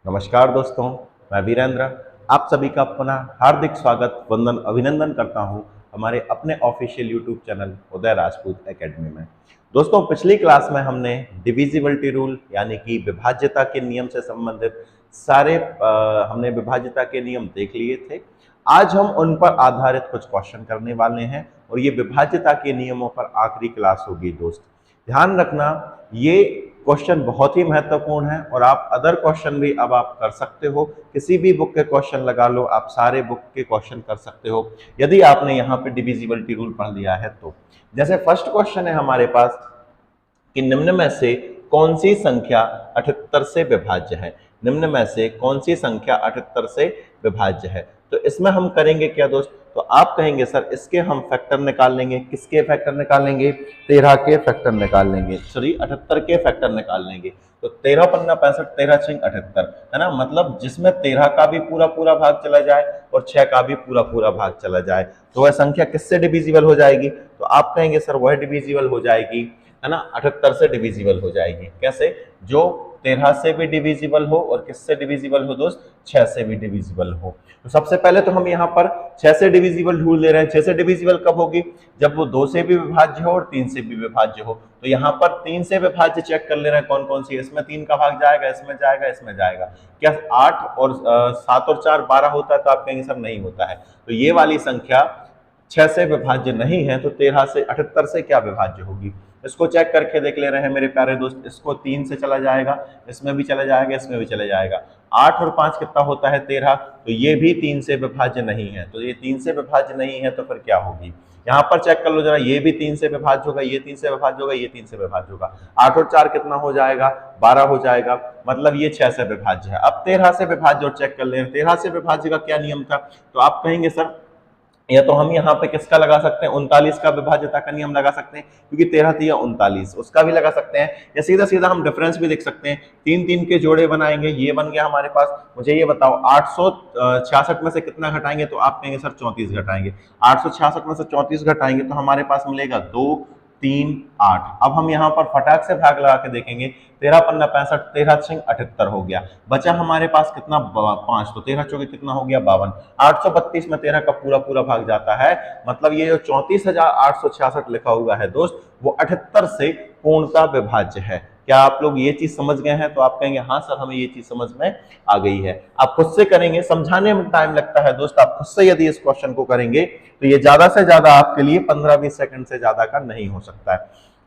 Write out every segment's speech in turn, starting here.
नमस्कार दोस्तों, मैं वीरेंद्र आप सभी का पुनः हार्दिक स्वागत वंदन अभिनंदन करता हूं हमारे अपने ऑफिशियल यूट्यूब चैनल उदय राजपूत एकेडमी में। दोस्तों, पिछली क्लास में हमने डिविजिबिलिटी रूल यानी कि विभाज्यता के नियम से संबंधित सारे हमने विभाज्यता के नियम देख लिए थे। आज हम उन पर आधारित कुछ क्वेश्चन करने वाले हैं और ये विभाज्यता के नियमों पर आखिरी क्लास होगी। दोस्त ध्यान रखना, ये क्वेश्चन बहुत ही महत्वपूर्ण है और आप अदर क्वेश्चन भी अब आप कर सकते हो। किसी भी बुक के क्वेश्चन लगा लो, आप सारे बुक के क्वेश्चन कर सकते हो यदि आपने यहाँ पे डिविजिबिलिटी रूल पढ़ लिया है तो। जैसे फर्स्ट क्वेश्चन है हमारे पास कि निम्न में से कौन सी संख्या 78 से विभाज्य है। निम्न में से कौन सी संख्या 78 से विभाज्य है। तो इसमें हम करेंगे क्या दोस्त, तो आप कहेंगे सर इसके हम फैक्टर निकाल लेंगे। किसके फैक्टर निकाल लेंगे? 13 के फैक्टर निकाल लेंगे, सॉरी 78 के फैक्टर निकाल लेंगे। तो 13 पन्ना 65, 13 छिंग 78 है ना, मतलब जिसमें 13 का भी पूरा पूरा भाग चला जाए और 6 का भी पूरा पूरा भाग चला जाए तो वह संख्या किससे डिविजिबल हो जाएगी? तो आप कहेंगे सर वह डिविजिबल हो जाएगी, है ना, 78 से डिविजिबल हो जाएगी। कैसे? जो 13 से भी डिविजिबल हो और किससे डिविजिबल हो दोस्त? 6 से भी डिविजिबल हो। तो सबसे पहले तो हम यहाँ पर 6 से डिविजिबल ढूंढ ले रहे हैं। 6 से डिविजिबल कब होगी? जब वो 2 से भी विभाज्य हो और 3 से भी विभाज्य हो। तो यहाँ पर 3 से विभाज्य चेक कर ले रहे हैं कौन कौन सी। इसमें 3 का भाग जाएगा, इसमें जाएगा, इसमें जाएगा। क्या 8 और 7 और 4 12 होता है? तो आप कहेंगे सर नहीं होता है। तो ये वाली संख्या 6 से विभाज्य नहीं है, तो 13 से 78 से क्या विभाज्य होगी? इसको चेक करके देख ले रहे हैं मेरे प्यारे दोस्त। इसको 3 से चला जाएगा, इसमें भी चला जाएगा, इसमें भी चला जाएगा। 8 और 5 कितना होता है? 13। तो ये भी 3 से विभाज्य नहीं है। तो ये 3 से विभाज्य नहीं है तो फिर क्या होगी? यहाँ पर चेक कर लो जरा, ये भी 3 से विभाज्य होगा, ये 3 से विभाज्य होगा, ये 3 से विभाज्य होगा। 8 और 4 कितना हो जाएगा? 12 हो जाएगा, मतलब ये 6 से विभाज्य है। अब 13 से विभाज्य और चेक कर ले। 13 से विभाज्य का क्या नियम था? तो आप कहेंगे सर या तो हम यहाँ पे किसका लगा सकते हैं? 39 का विभाज्यता का नियम लगा सकते हैं, क्योंकि 13 थी या 39, उसका भी लगा सकते हैं। या सीधा सीधा हम डिफरेंस भी देख सकते हैं। 3 के जोड़े बनाएंगे, ये बन गया हमारे पास। मुझे ये बताओ 866 में से कितना घटाएंगे? तो आप कहेंगे सर 34 घटाएंगे। 866 में से 34 घटाएंगे तो हमारे पास मिलेगा 2 3 8। अब हम यहाँ पर फटाक से भाग लगा के देखेंगे। 13 पन्ना 65, 13 छिंग 78 हो गया। बचा हमारे पास कितना? 5। तो 13 चौके कितना हो गया? 52। 832 में 13 का पूरा पूरा भाग जाता है, मतलब ये जो 34,866 लिखा हुआ है दोस्त, वो 78 से पूर्णतः विभाज्य है। क्या आप लोग ये चीज समझ गए हैं? तो आप कहेंगे हाँ सर हमें ये चीज समझ में आ गई है। आप खुद से करेंगे, समझाने में टाइम लगता है दोस्त। आप खुद से यदि इस क्वेश्चन को करेंगे तो ये ज्यादा से ज्यादा आपके लिए 15-20 सेकंड से ज्यादा का नहीं हो सकता है।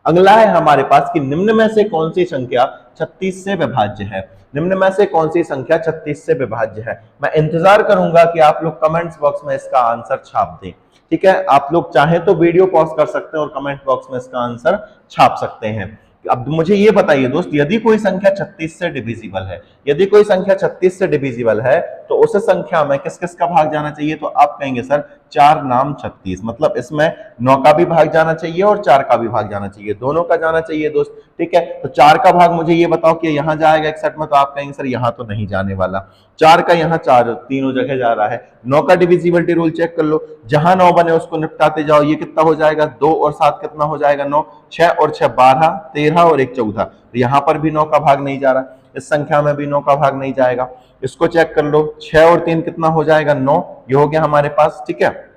अगला है हमारे पास कि निम्न में से कौन सी संख्या 36 से विभाज्य है। निम्न में से कौन सी संख्या 36 से विभाज्य है? मैं इंतजार करूंगा कि आप लोग कमेंट्स बॉक्स में इसका आंसर छाप दें। ठीक है, आप लोग चाहें तो वीडियो पॉज कर सकते हैं और कमेंट बॉक्स में इसका आंसर छाप सकते हैं। अब मुझे ये बताइए दोस्त, यदि कोई संख्या 36 से डिविजिबल है, यदि कोई संख्या 36 से डिविजिबल है तो उस संख्या में किस किस का भाग जाना चाहिए? तो आप कहेंगे सर 4 नाम 36, मतलब इसमें 9 का भी भाग जाना चाहिए और 4 का भी भाग जाना चाहिए, दोनों का जाना चाहिए दोस्त। ठीक है, तो 4 का भाग मुझे ये बताओ कि यहाँ जाएगा 61 में? तो आप कहेंगे सर यहाँ तो नहीं जाने वाला। 4 का यहाँ 4 तीनों जगह जा रहा है। 9 का डिविजिबिलिटी रूल चेक कर लो, जहां 9 बने उसको निपटाते जाओ। ये कितना हो जाएगा? 2 और 7 कितना हो जाएगा? 9। 6 और 6 12, 13 और 1 14। तो यहाँ पर भी 9 का भाग नहीं जा रहा, इस संख्या में भी 9 का भाग नहीं जाएगा। इसको चेक कर लो, 6 और 3 कितना हो जाएगा? 9। ये हो गया हमारे पास। ठीक है,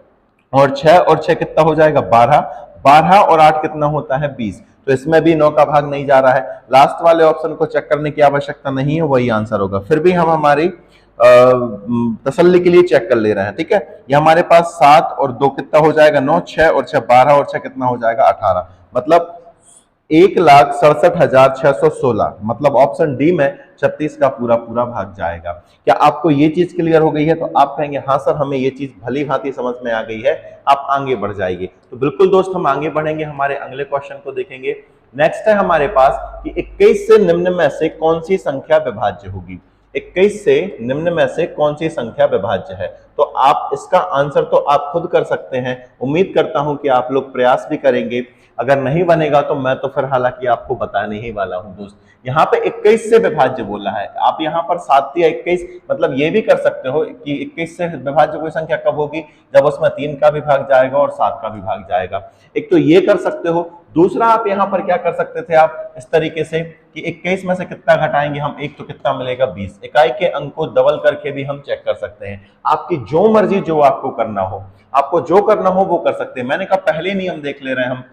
और 6 और 6 कितना हो जाएगा? 12। 12 और 8 कितना होता है? 20। तो इसमें भी 9 का भाग नहीं जा रहा है। लास्ट वाले ऑप्शन को चेक करने की आवश्यकता नहीं है, वही आंसर होगा। फिर भी हम हमारी तसल्ली के लिए चेक कर ले रहे हैं। ठीक है, ये हमारे पास 7 और 2 कितना हो जाएगा? 9। 6 और 6 12 और 6 कितना हो जाएगा? 18। मतलब 1,67,616, मतलब ऑप्शन डी में 36 का पूरा पूरा भाग जाएगा। क्या आपको ये चीज क्लियर हो गई है? तो आप कहेंगे हाँ सर हमें ये चीज भली भांति समझ में आ गई है, आप आगे बढ़ जाएंगे। तो बिल्कुल दोस्त हम आगे बढ़ेंगे, हमारे अगले क्वेश्चन को देखेंगे। नेक्स्ट है हमारे पास कि 21 से निम्न में से कौन सी संख्या विभाज्य होगी। 21 से निम्न में से कौन सी संख्या विभाज्य है? तो आप इसका आंसर तो आप खुद कर सकते हैं। उम्मीद करता हूं कि आप लोग प्रयास भी करेंगे। अगर नहीं बनेगा तो मैं तो फिर हालांकि आपको बताने ही वाला हूं दोस्त। यहाँ पे 21 से विभाज्य बोला है, आप यहाँ पर 7 या 21, मतलब ये भी कर सकते हो कि 21 से विभाज्य कोई संख्या कब होगी? जब उसमें 3 का भी भाग जाएगा और 7 का भी भाग जाएगा। एक तो ये कर सकते हो, दूसरा आप यहाँ पर क्या कर सकते थे, आप इस तरीके से कि 21 में से कितना घटाएंगे हम, एक तो कितना मिलेगा 20, इकाई के अंक को डबल करके भी हम चेक कर सकते हैं। आपकी जो मर्जी, जो आपको करना हो, आपको जो करना हो वो कर सकते हैं। मैंने कहा पहले नियम देख ले रहे हैं हम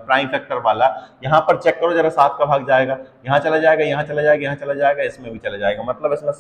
प्राइम फैक्टर वाला, यहाँ पर चेक करो जरा, 7 का भाग जाएगा, यहाँ चला जाएगा, यहाँ चला जाएगा, यहाँ चला जाएगा, इसमें भी चला जाएगा, मतलब इसमें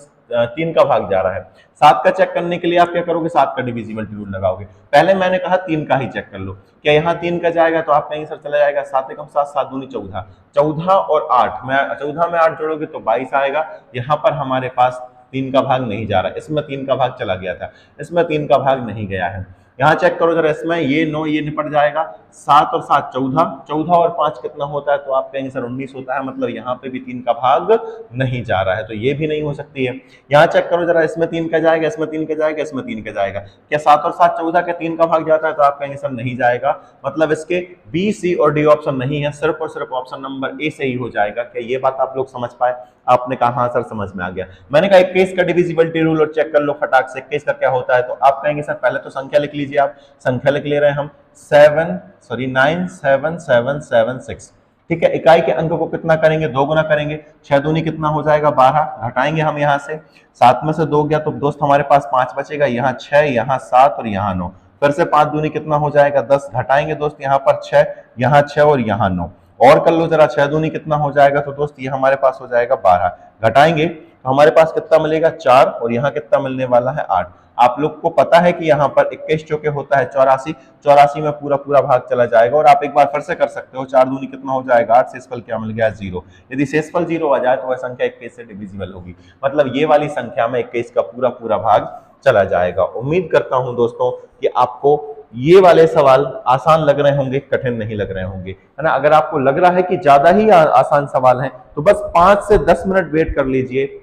3 का भाग जा रहा है। 7 का चेक करने के लिए आप क्या करोगे, 7 का डिविजिबिलिटी रूल लगाओगे। पहले मैंने कहा 3 का ही चेक कर लो, क्या यहाँ 3 का जाएगा, तो आप कहेंगे सर चला जाएगा, 7 एकम 7, 7 दूनी 14, 14 और 8 में 14 में 8 जोड़ोगे तो 22 आएगा। यहाँ पर हमारे पास 3 का भाग नहीं जा रहा, इसमें 3 का भाग चला गया था, इसमें 3 का भाग नहीं गया है। यहाँ चेक करो जरा, इसमें ये 9 ये निपट जाएगा, 7 और 7 14, 14 और 5 कितना होता है, तो आप कहेंगे सर 19 होता है, मतलब यहाँ पे भी 3 का भाग नहीं जा रहा है, तो ये भी नहीं हो सकती है। यहाँ चेक करो जरा, इसमें 3 का जाएगा, इसमें 3 का जाएगा, इसमें 3 का जाएगा, क्या 7 और 7 14 के 3 का भाग जाता है, तो आप कहेंगे सर नहीं जाएगा, मतलब इसके बी सी और डी ऑप्शन नहीं है, सिर्फ और सिर्फ ऑप्शन नंबर ए से ही हो जाएगा। क्या ये बात आप लोग समझ पाए? आपने कहा हाँ सर समझ में आ गया। मैंने कहा 21 का डिविजिबिलिटी रूल और चेक कर लो फटाक से, 21 का क्या होता है, तो आप कहेंगे सर पहले तो संख्या लिख लीजिए, आप संख्या लिख ले रहे हैं हम 97776, ठीक है। इकाई के अंक को कितना करेंगे, 2 गुना करेंगे, 6 दूनी कितना हो जाएगा 12, घटाएंगे हम यहाँ से, 7 में से 2 गया तो दोस्त हमारे पास 5 बचेगा, यहाँ 6, यहाँ 7 और यहाँ 9, फिर से 5 दूनी कितना हो जाएगा 10, घटाएंगे दोस्त यहाँ पर 6, यहाँ 6 और यहाँ 9, और कर लो जरा, 6 दूनी कितना हो जाएगा, तो दोस्त ये हमारे पास हो जाएगा 12, घटाएंगे तो हमारे पास कितना मिलेगा 4, और यहाँ कितना मिलने वाला है 8। आप लोग को पता है कि यहाँ पर 21 चौके होता है 84, 84 में पूरा पूरा भाग चला जाएगा, और आप एक बार फिर से कर सकते हो, 4 दूनी कितना हो जाएगा 8, शेषफल क्या मिल गया 0। यदि शेषफल 0 आ जाए तो वह संख्या 21 से डिविजिबल होगी, मतलब ये वाली संख्या में 21 का पूरा पूरा भाग चला जाएगा। उम्मीद करता हूं दोस्तों कि आपको ये वाले सवाल आसान लग रहे होंगे, कठिन नहीं लग रहे होंगे, है ना। अगर आपको लग रहा है कि ज्यादा ही आसान सवाल हैं तो बस 5 से 10 मिनट वेट कर लीजिए,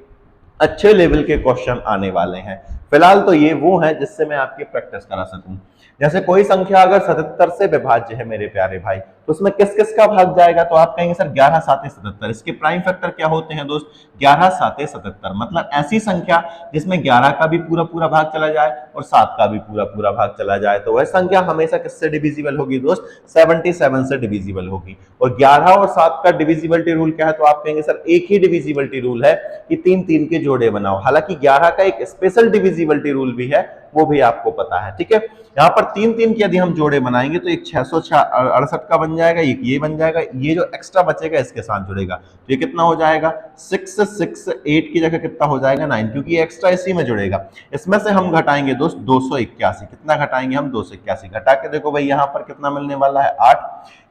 अच्छे लेवल के क्वेश्चन आने वाले हैं। फिलहाल तो ये वो है जिससे मैं आपकी प्रैक्टिस करा सकूं। जैसे कोई संख्या अगर 77 से विभाज्य है मेरे प्यारे भाई, तो उसमें किस किस का भाग जाएगा, तो आप कहेंगे सर 11 7 77। इसके प्राइम फैक्टर क्या होते हैं दोस्त, 11 7 77, मतलब ऐसी संख्या जिसमें 11 का भी पूरा पूरा भाग चला जाए और 7 का भी पूरा पूरा भाग चला जाए, तो वह संख्या हमेशा किससे डिविजिबल होगी दोस्त, 77 से डिविजिबल होगी। और 11 और 7 का डिविजिबिलिटी रूल क्या है, तो आप कहेंगे सर एक ही डिविजिबिलिटी रूल है कि 3 3 के जोड़े बनाओ। हालांकि 11 का एक स्पेशल डिविजिबिलिटी रूल भी है, वो भी आपको पता है, ठीक है। यहाँ पर 3 3 के यदि हम जोड़े बनाएंगे तो एक 668 का बन जाएगा, एक ये बन जाएगा, ये जो एक्स्ट्रा बचेगा इसके साथ जुड़ेगा तो ये कितना हो जाएगा 668 की जगह कितना हो जाएगा 9, क्योंकि ये एक्स्ट्रा इसी में जुड़ेगा। इसमें से हम घटाएंगे दोस्त 281, कितना घटाएंगे हम 281, घटा के देखो भाई यहाँ पर कितना मिलने वाला है 8,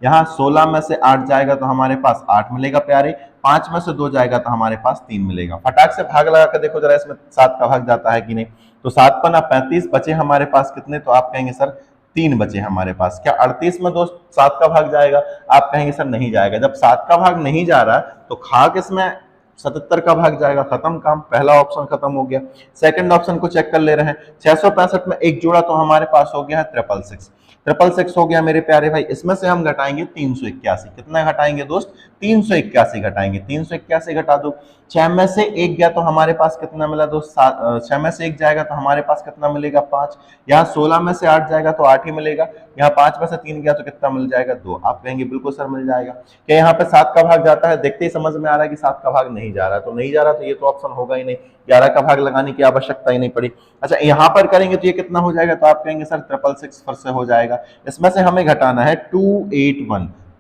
यहाँ 16 में से 8 जाएगा तो हमारे पास 8 मिलेगा प्यारे, 5 में से 2 जाएगा तो हमारे पास 3 मिलेगा। फटाक से भाग लगा कर देखो जरा इसमें 7 का भाग जाता है कि नहीं, तो 7 पना 35, बचे हमारे पास कितने, तो आप कहेंगे सर 3 बचे हमारे पास। क्या 38 में दोस्त 7 का भाग जाएगा, आप कहेंगे सर नहीं जाएगा। जब 7 का भाग नहीं जा रहा तो खा किसमें 77 का भाग जाएगा, खत्म काम, पहला ऑप्शन खत्म हो गया। सेकंड ऑप्शन को चेक कर ले रहे हैं, 665 में एक जोड़ा तो हमारे पास हो गया है 666, 666 हो गया मेरे प्यारे भाई। इसमें से हम घटाएंगे 381, कितना घटाएंगे दोस्त 381 घटाएंगे, 381 घटा दो, 6 में से 1 गया तो हमारे पास कितना मिला दोस्त 6 में से 1 जाएगा तो हमारे पास कितना मिलेगा 5, यहाँ 16 में से 8 जाएगा तो 8 ही मिलेगा, यहाँ 5 में से 3 गया तो कितना मिल जाएगा 2, आप कहेंगे बिल्कुल सर मिल जाएगा। क्या यहाँ पे 7 का भाग जाता है, देखते ही समझ में आ रहा है कि 7 का भाग नहीं जा रहा, तो नहीं जा रहा तो ये तो ऑप्शन होगा ही नहीं, 11 का भाग लगाने की आवश्यकता ही नहीं पड़ी। अच्छा यहाँ पर करेंगे तो ये कितना हो जाएगा, तो आप कहेंगे सर 666 फिर से हो जाएगा। इसमें से हमें घटाना है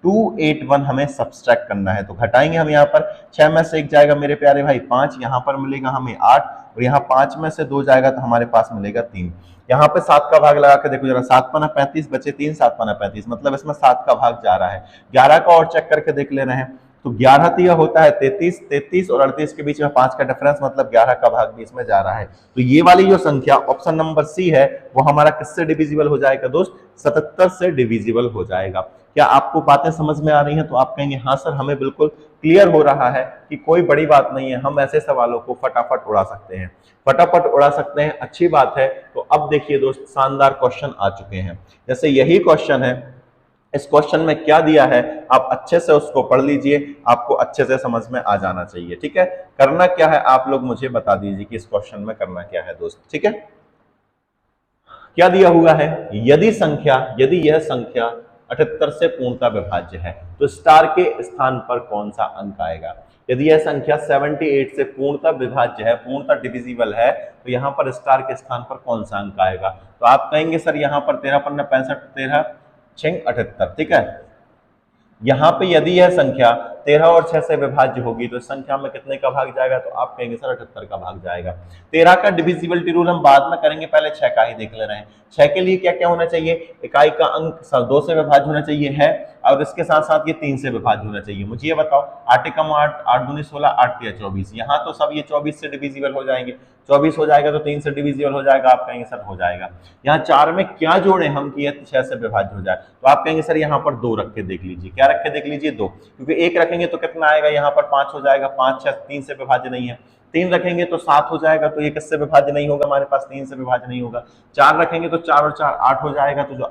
281 हमें सब्सट्रैक्ट करना है, तो घटाएंगे हम यहाँ पर, 6 में से 1 जाएगा मेरे प्यारे भाई 5, यहाँ पर मिलेगा हमें 8, और यहाँ 5 में से 2 जाएगा तो हमारे पास मिलेगा 3। यहाँ पे 7 का भाग लगा के देखो जरा, 7 पना 35 बचे 3, 7 पना 35, मतलब इसमें 7 का भाग जा रहा है। 11 का और चेक करके देख ले रहे हैं, तो 11 तिया होता है 33, 33 और 38 के बीच में 5 का डिफरेंस, मतलब 11 का भाग भी इसमें जा रहा है। तो ये वाली जो संख्या ऑप्शन नंबर सी है वो हमारा किससे डिविजिबल हो जाएगा दोस्त, 77 से डिविजिबल हो जाएगा। क्या आपको बातें समझ में आ रही हैं, तो आप कहेंगे हाँ सर हमें बिल्कुल क्लियर हो रहा है कि कोई बड़ी बात नहीं है, हम ऐसे सवालों को फटाफट उड़ा सकते हैं, फटाफट उड़ा सकते हैं, अच्छी बात है। तो अब देखिए दोस्त शानदार क्वेश्चन आ चुके हैं, जैसे यही क्वेश्चन है, इस क्वेश्चन में क्या दिया है आप अच्छे से उसको पढ़ लीजिए, आपको अच्छे से समझ में आ जाना चाहिए, ठीक है। करना क्या है आप लोग मुझे बता दीजिए कि इस क्वेश्चन में करना क्या है दोस्त, ठीक है। क्या दिया हुआ है, यदि यह संख्या 78 से पूर्णतः विभाज्य है, तो स्टार के स्थान पर कौन सा अंक आएगा? यदि यह संख्या 78 से पूर्णतः विभाज्य है, पूर्णतः डिविजिबल है, तो यहाँ पर स्टार के स्थान पर कौन सा अंक आएगा? तो आप कहेंगे सर यहाँ पर 13 पन्ना 65, 13 6 78, ठीक है। यहाँ पे यदि यह संख्या 13 और 6 से विभाज्य होगी तो संख्या में कितने का भाग जाएगा? तो आप कहेंगे सर 78 का भाग जाएगा। 13 का डिविजिबिलिटी रूल हम बाद में करेंगे, पहले 6 का ही देख ले रहे हैं। 6 के लिए क्या क्या होना चाहिए? इकाई का अंक 2 से विभाज्य होना चाहिए है, और इसके साथ साथ ये 3 से विभाज्य होना चाहिए। मुझे ये बताओ, 8 एकम 8, 8 दूनी 16, 8 तिया 24, यहाँ तो सब ये 24 से डिविजिबल हो जाएंगे। 24 हो जाएगा तो 3 से डिविजिबल हो जाएगा, आप कहेंगे सर हो जाएगा। यहाँ 4 में क्या जोड़े हम कि 6 से विभाज्य हो जाए? तो आप कहेंगे सर यहाँ पर 2 रख के देख लीजिए। क्या रख के देख लीजिए? 2, क्योंकि 1 रखेंगे तो कितना आएगा? यहाँ पर 5 हो जाएगा। 5 6 3 से विभाज्य नहीं है। 3 रखेंगे तो 7 हो जाएगा, तो ये किससे विभाज्य नहीं होगा? हमारे पास 3 से विभाज्य नहीं होगा। 4 रखेंगे तो 4 और 4 8 हो जाएगा, तो जो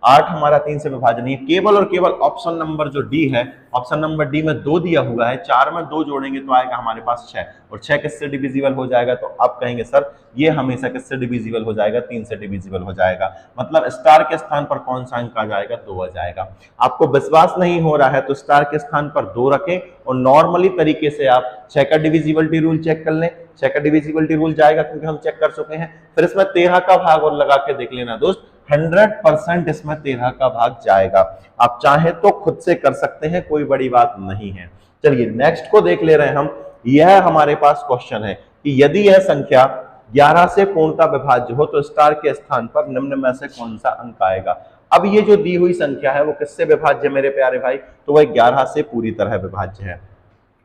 8 हमारा 3 से विभाज्य नहीं है। केवल और केवल ऑप्शन नंबर जो डी है, ऑप्शन नंबर डी में 2 दिया हुआ है, 4 में 2 जोड़ेंगे तो आएगा हमारे पास 6, और 6 किससे डिविजिबल हो जाएगा? तो आप कहेंगे सर ये हमेशा किससे डिविजिबल हो जाएगा? 3 से डिविजिबल हो जाएगा। मतलब स्टार के स्थान पर कौन सा अंक आ जाएगा? 2 आ जाएगा। आपको विश्वास नहीं हो रहा है तो स्टार के स्थान पर 2 रखें, और नॉर्मली तरीके से आप 6 का डिविजिबिलिटी रूल चेक कर लें। 6 का डिविजिबिलिटी रूल जाएगा क्योंकि हम चेक कर चुके हैं। फिर इसमें 13 का भाग और लगा के देख लेना दोस्त, 100% इसमें 13 का भाग जाएगा। आप चाहे तो खुद से कर सकते हैं, कोई बड़ी बात नहीं है। चलिए नेक्स्ट को देख ले रहे हैं हम। यह हमारे पास क्वेश्चन है कि यदि यह संख्या 11 से पूर्णतः विभाज्य हो तो स्टार के स्थान पर निम्न में से कौन सा अंक आएगा? अब ये जो दी हुई संख्या है वो किससे विभाज्य मेरे प्यारे भाई? तो वह 11 से पूरी तरह विभाज्य है।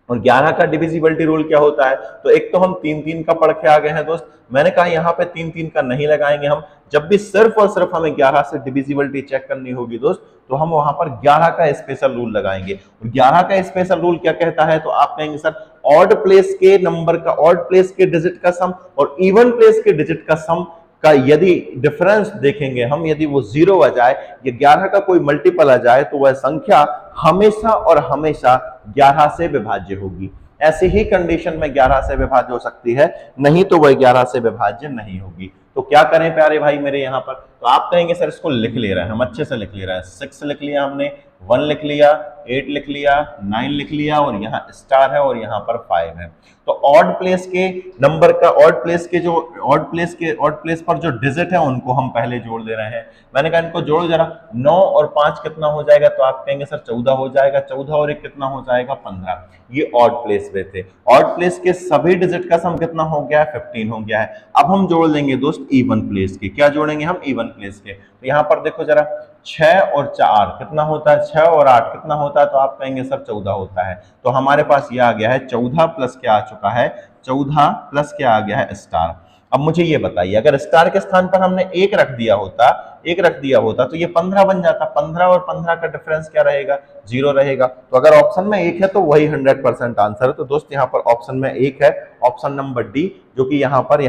और 11 का डिविजिबिलिटी रूल क्या होता है? तो एक तो हम 3 का पढ़ के आ गए हैं दोस्त। मैंने कहा यहाँ पे 3 का नहीं लगाएंगे हम। जब भी सिर्फ और सिर्फ हमें 11 से डिविजिबिलिटी चेक करनी होगी दोस्त, तो हम वहां पर 11 का स्पेशल रूल लगाएंगे। और 11 का स्पेशल रूल क्या कहता है? तो आप कहेंगे सर ऑड प्लेस के नंबर का, ऑड प्लेस के डिजिट का सम और इवन प्लेस के डिजिट का सम का यदि डिफरेंस देखेंगे हम, यदि वो 0 आ जाए या 11 का कोई मल्टीपल आ जाए, तो वह संख्या हमेशा और हमेशा 11 से विभाज्य होगी। ऐसी ही कंडीशन में 11 से विभाज्य हो सकती है, नहीं तो वह 11 से विभाज्य नहीं होगी। तो क्या करें प्यारे भाई मेरे यहाँ पर? तो आप कहेंगे सर इसको लिख ले रहे हैं हम, अच्छे से लिख ले रहे हैं। 6 लिख लिया हमने, 1 लिख लिया, 8 लिख लिया, 9 लिख लिया, और यहाँ स्टार है और यहाँ पर 5 है। तो ऑड प्लेस के नंबर का, ऑड प्लेस पर जो डिजिट है उनको हम पहले जोड़ दे रहे हैं। मैंने कहा इनको जोड़ो जरा। 9 और 5 कितना हो जाएगा? तो आप कहेंगे सर 14 हो जाएगा। 14 और 1 कितना हो जाएगा? 15। ये ऑड प्लेस पे थे। ऑड प्लेस के सभी डिजिट का सम कितना हो गया है? 15 हो गया है। अब हम जोड़ लेंगे दोस्त इवन प्लेस के। क्या जोड़ेंगे हम? इवन प्लेस के। तो यहाँ पर देखो जरा, 6 और 4 कितना होता है? 6 और 8 कितना होता है? तो आप कहेंगे सर 14 होता है। तो हमारे पास ये आ गया है 14 प्लस क्या आ चुका है? 14 प्लस क्या आ गया है? स्टार। अब मुझे ये बताइए, अगर स्टार के स्थान पर हमने 1 रख दिया होता तो ये 15 बन जाता। 15 और 15 का डिफरेंस क्या रहेगा? 0 रहेगा। तो अगर ऑप्शन में 1 है तो वही 100% आंसर है। तो दोस्त यहाँ पर ऑप्शन में 1 है, ऑप्शन नंबर डी, जो कि यहाँ पर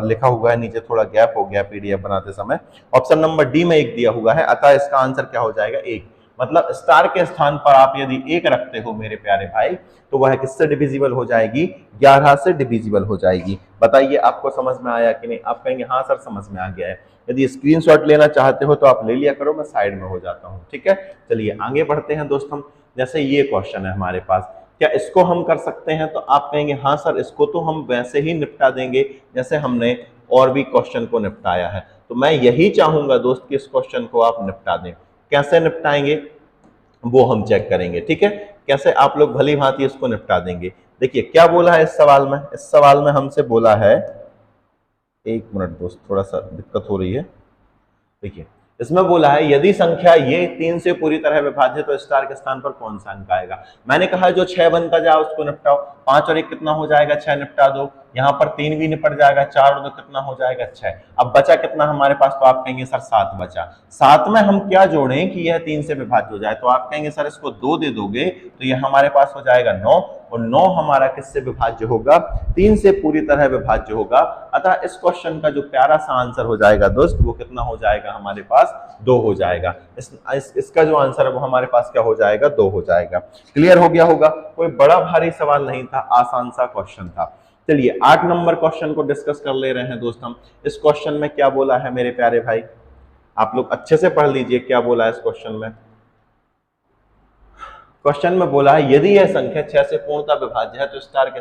लिखा हुआ है, नीचे थोड़ा गैप हो गया पीडीएफ बनाते समय। ऑप्शन नंबर डी में 1 दिया हुआ है, अतः इसका आंसर क्या हो जाएगा? 1। मतलब स्टार के स्थान पर आप यदि 1 रखते हो मेरे प्यारे भाई, तो वह किससे डिविजिबल हो जाएगी? 11 से डिविजिबल हो जाएगी। बताइए आपको समझ में आया कि नहीं? आप कहेंगे हाँ सर समझ में आ गया है। यदि स्क्रीनशॉट लेना चाहते हो तो आप ले लिया करो, मैं साइड में हो जाता हूँ, ठीक है। चलिए आगे बढ़ते हैं दोस्त हम। जैसे ये क्वेश्चन है हमारे पास, क्या इसको हम कर सकते हैं? तो आप कहेंगे हाँ सर इसको तो हम वैसे ही निपटा देंगे जैसे हमने और भी क्वेश्चन को निपटाया है। तो मैं यही चाहूंगा दोस्त कि इस क्वेश्चन को आप निपटा दें। कैसे निपटाएंगे वो हम चेक करेंगे, ठीक है। कैसे आप लोग भली भांति इसको निपटा देंगे। देखिए क्या बोला है इस सवाल में। इस सवाल में हमसे बोला है, एक मिनट दोस्त थोड़ा सा दिक्कत हो रही है। देखिए इसमें बोला है यदि संख्या ये 3 से पूरी तरह विभाज्य तो स्टार के स्थान पर कौन सा अंक आएगा। मैंने कहा जो 6 बनता जाए उसको निपटाओ। 5 और 1 कितना हो जाएगा? 6 निपटा दो। यहाँ पर 3 भी निपट जाएगा। 4 और 2 कितना हो जाएगा? 6। अब बचा कितना हमारे पास? तो आप कहेंगे सर 7 बचा। 7 में हम क्या जोड़ें कि यह 3 से विभाज्य हो जाए? तो आप कहेंगे सर इसको 2 दे दोगे तो यह हमारे पास हो जाएगा 9, और 9 हमारा किससे विभाज्य होगा? 3 से पूरी तरह विभाज्य होगा। अतः इस क्वेश्चन का जो प्यारा सा आंसर हो जाएगा दोस्त, वो कितना हो जाएगा हमारे पास? 2 हो जाएगा। इसका जो आंसर है वो हमारे पास क्या हो जाएगा? 2 हो जाएगा। क्लियर हो गया होगा। कोई बड़ा भारी सवाल नहीं था, आसान सा क्वेश्चन था। चलिए 8 नंबर क्वेश्चन को डिस्कस कर ले रहे हैं दोस्त हम। इस क्वेश्चन में क्या बोला है मेरे प्यारे भाई? आप लोग अच्छे से पढ़ लीजिए क्या बोला है इस क्वेश्चन में। क्वेश्चन में बोला है यदि यह संख्या 6 से पूर्णतः विभाज्य है तो स्टार के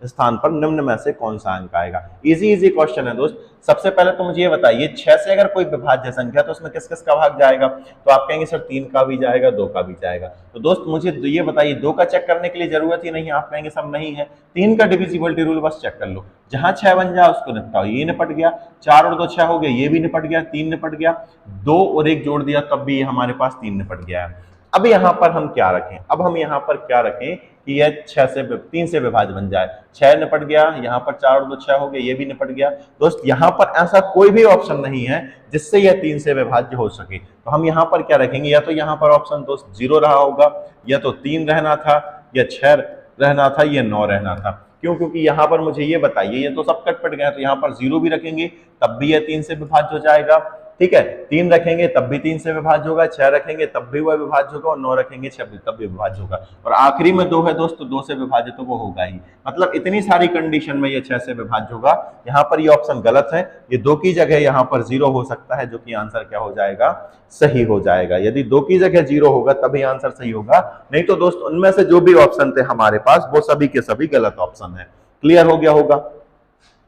स्थान पर निम्न में से कौन सा अंक आएगा। इजी इजी क्वेश्चन है दोस्त। सबसे पहले तो मुझे ये बताइए 6 से अगर कोई विभाज्य संख्या तो उसमें किस किस का भाग जाएगा, तो आप कहेंगे सर 3 का भी जाएगा 2 का भी जाएगा। तो दोस्त मुझे ये बताइए 2 का चेक करने के लिए जरूरत ही नहीं है, आप कहेंगे सब नहीं है। 3 का डिविजिबिलिटी रूल बस चेक कर लो, जहां 6 बन जाए उसको निपटाओ, ये निपट गया। 4 और 2 6 हो गया, ये भी निपट गया। 3 निपट गया, 2 और 1 जोड़ दिया तब भी हमारे पास 3 निपट गया है। अब यहाँ पर हम क्या रखें, अब हम यहाँ पर क्या रखें कि यह 3 से विभाज्य बन जाए। 6 निपट गया, यहाँ पर 4 और 2 6 हो गए, ये भी निपट गया। दोस्त यहाँ पर ऐसा कोई भी ऑप्शन नहीं है जिससे यह 3 से विभाज्य हो सके, तो हम यहाँ पर क्या रखेंगे, या तो यहाँ पर ऑप्शन दोस्त 0 रहा होगा, या तो 3 रहना था, या 6 रहना था, या 9 रहना था। क्यों? क्योंकि यहाँ पर मुझे ये बताइए ये तो सब कट गए, तो यहाँ पर 0 भी रखेंगे तब भी यह 3 से विभाज्य हो जाएगा। ठीक है, 3 रखेंगे तब भी 3 से विभाज्य होगा, 6 रखेंगे तब भी वह विभाज्य होगा, और 9 रखेंगे तब भी विभाज्य होगा, और आखिरी में 2 है दोस्त, तो 2 से विभाज्य तो वो होगा ही। मतलब इतनी सारी कंडीशन में ये 6 से विभाज्य होगा। यहाँ पर ये ऑप्शन गलत है, ये 2 की जगह यहाँ पर 0 हो सकता है, जो कि आंसर क्या हो जाएगा, सही हो जाएगा। यदि 2 की जगह 0 होगा तभी आंसर सही होगा, नहीं तो दोस्त उनमें से जो भी ऑप्शन थे हमारे पास वो सभी के सभी गलत ऑप्शन है। क्लियर हो गया होगा?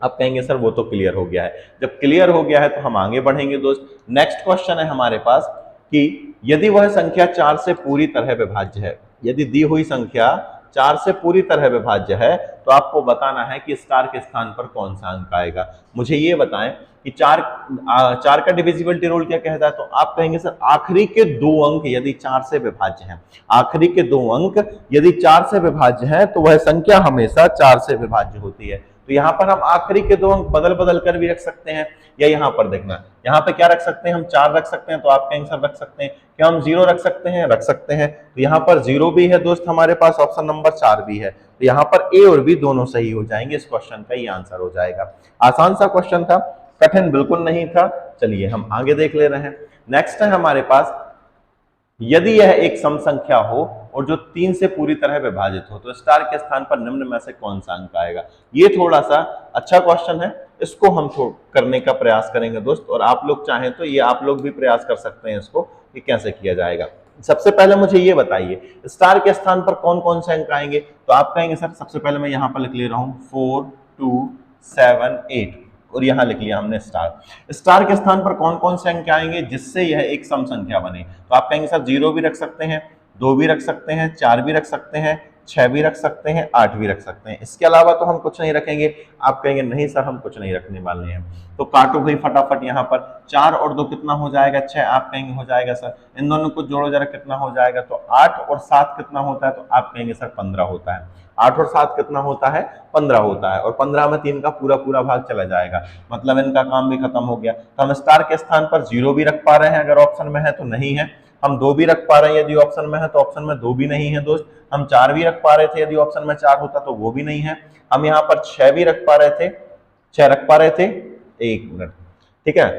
आप कहेंगे सर वो तो क्लियर हो गया है। जब क्लियर हो गया है तो हम आगे बढ़ेंगे दोस्त। नेक्स्ट क्वेश्चन है हमारे पास कि यदि वह संख्या 4 से पूरी तरह विभाज्य है, यदि दी हुई संख्या 4 से पूरी तरह विभाज्य है तो आपको बताना है कि स्टार के स्थान पर कौन सा अंक आएगा। मुझे ये बताएं कि 4 का डिविजिबिलिटी रूल क्या कहता है, तो आप कहेंगे सर आखिरी के 2 अंक यदि 4 से विभाज्य हैं, आखिरी के 2 अंक यदि 4 से विभाज्य हैं तो वह संख्या हमेशा 4 से विभाज्य होती है। तो यहाँ पर हम आखिरी के 2 अंक बदल बदल कर भी रख सकते हैं, या यहाँ पर देखना, यहाँ पे क्या रख सकते हैं हम, 4 रख सकते हैं, तो आप कहेंगे सर रख सकते हैं, क्या हम 0 रख सकते हैं, रख सकते हैं। तो यहाँ पर 0 भी है दोस्त हमारे पास, ऑप्शन नंबर 4 भी है, तो यहाँ पर ए और बी दोनों सही हो जाएंगे। इस क्वेश्चन का ये आंसर हो जाएगा। आसान सा क्वेश्चन था, कठिन बिल्कुल नहीं था। चलिए हम आगे देख ले रहे हैं। नेक्स्ट है हमारे पास, यदि यह एक सम संख्या हो और जो 3 से पूरी तरह विभाजित हो तो स्टार के स्थान पर निम्न में से कौन सा अंक आएगा। ये थोड़ा सा अच्छा क्वेश्चन है, इसको हम करने का प्रयास करेंगे दोस्त, और आप लोग चाहें तो ये आप लोग भी प्रयास कर सकते हैं इसको कि कैसे किया जाएगा। सबसे पहले मुझे ये बताइए स्टार के स्थान पर कौन कौन से अंक आएंगे, तो आप कहेंगे सर सबसे पहले मैं यहाँ पर लिख ले रहा हूँ 4 2 7 8, और यहां लिख लिया हमने स्टार। स्टार के स्थान पर कौन कौन से अंक आएंगे जिससे यह एक सम संख्या बने, तो आप कहेंगे सर 0 भी रख सकते हैं, 2 भी रख सकते हैं, 4 भी रख सकते हैं, 6 भी रख सकते हैं, 8 भी रख सकते हैं। इसके अलावा तो हम कुछ नहीं रखेंगे। आप कहेंगे नहीं सर हम कुछ नहीं रखने वाले हैं, तो काटो भाई फटाफट। यहाँ पर 4 और 2 कितना हो जाएगा, 6। आप कहेंगे हो जाएगा सर, इन दोनों को जोड़ो जरा कितना हो जाएगा, तो 8 और 7 कितना होता है, तो आप कहेंगे सर 15 होता है। 8 और 7 कितना होता है, 15 होता है, और 15 में 3 का पूरा पूरा भाग चला जाएगा, मतलब इनका काम भी खत्म हो गया। तो हम स्टार के स्थान पर 0 भी रख पा रहे हैं अगर ऑप्शन में है तो नहीं है, हम 2 भी रख पा रहे हैं यदि ऑप्शन में है, तो ऑप्शन में 2 भी नहीं है दोस्त। हम 4 भी रख पा रहे थे, यदि ऑप्शन में 4 होता तो वो भी नहीं है। हम यहाँ पर 6 भी रख पा रहे थे, 6 रख पा रहे थे। 1 मिनट, ठीक है,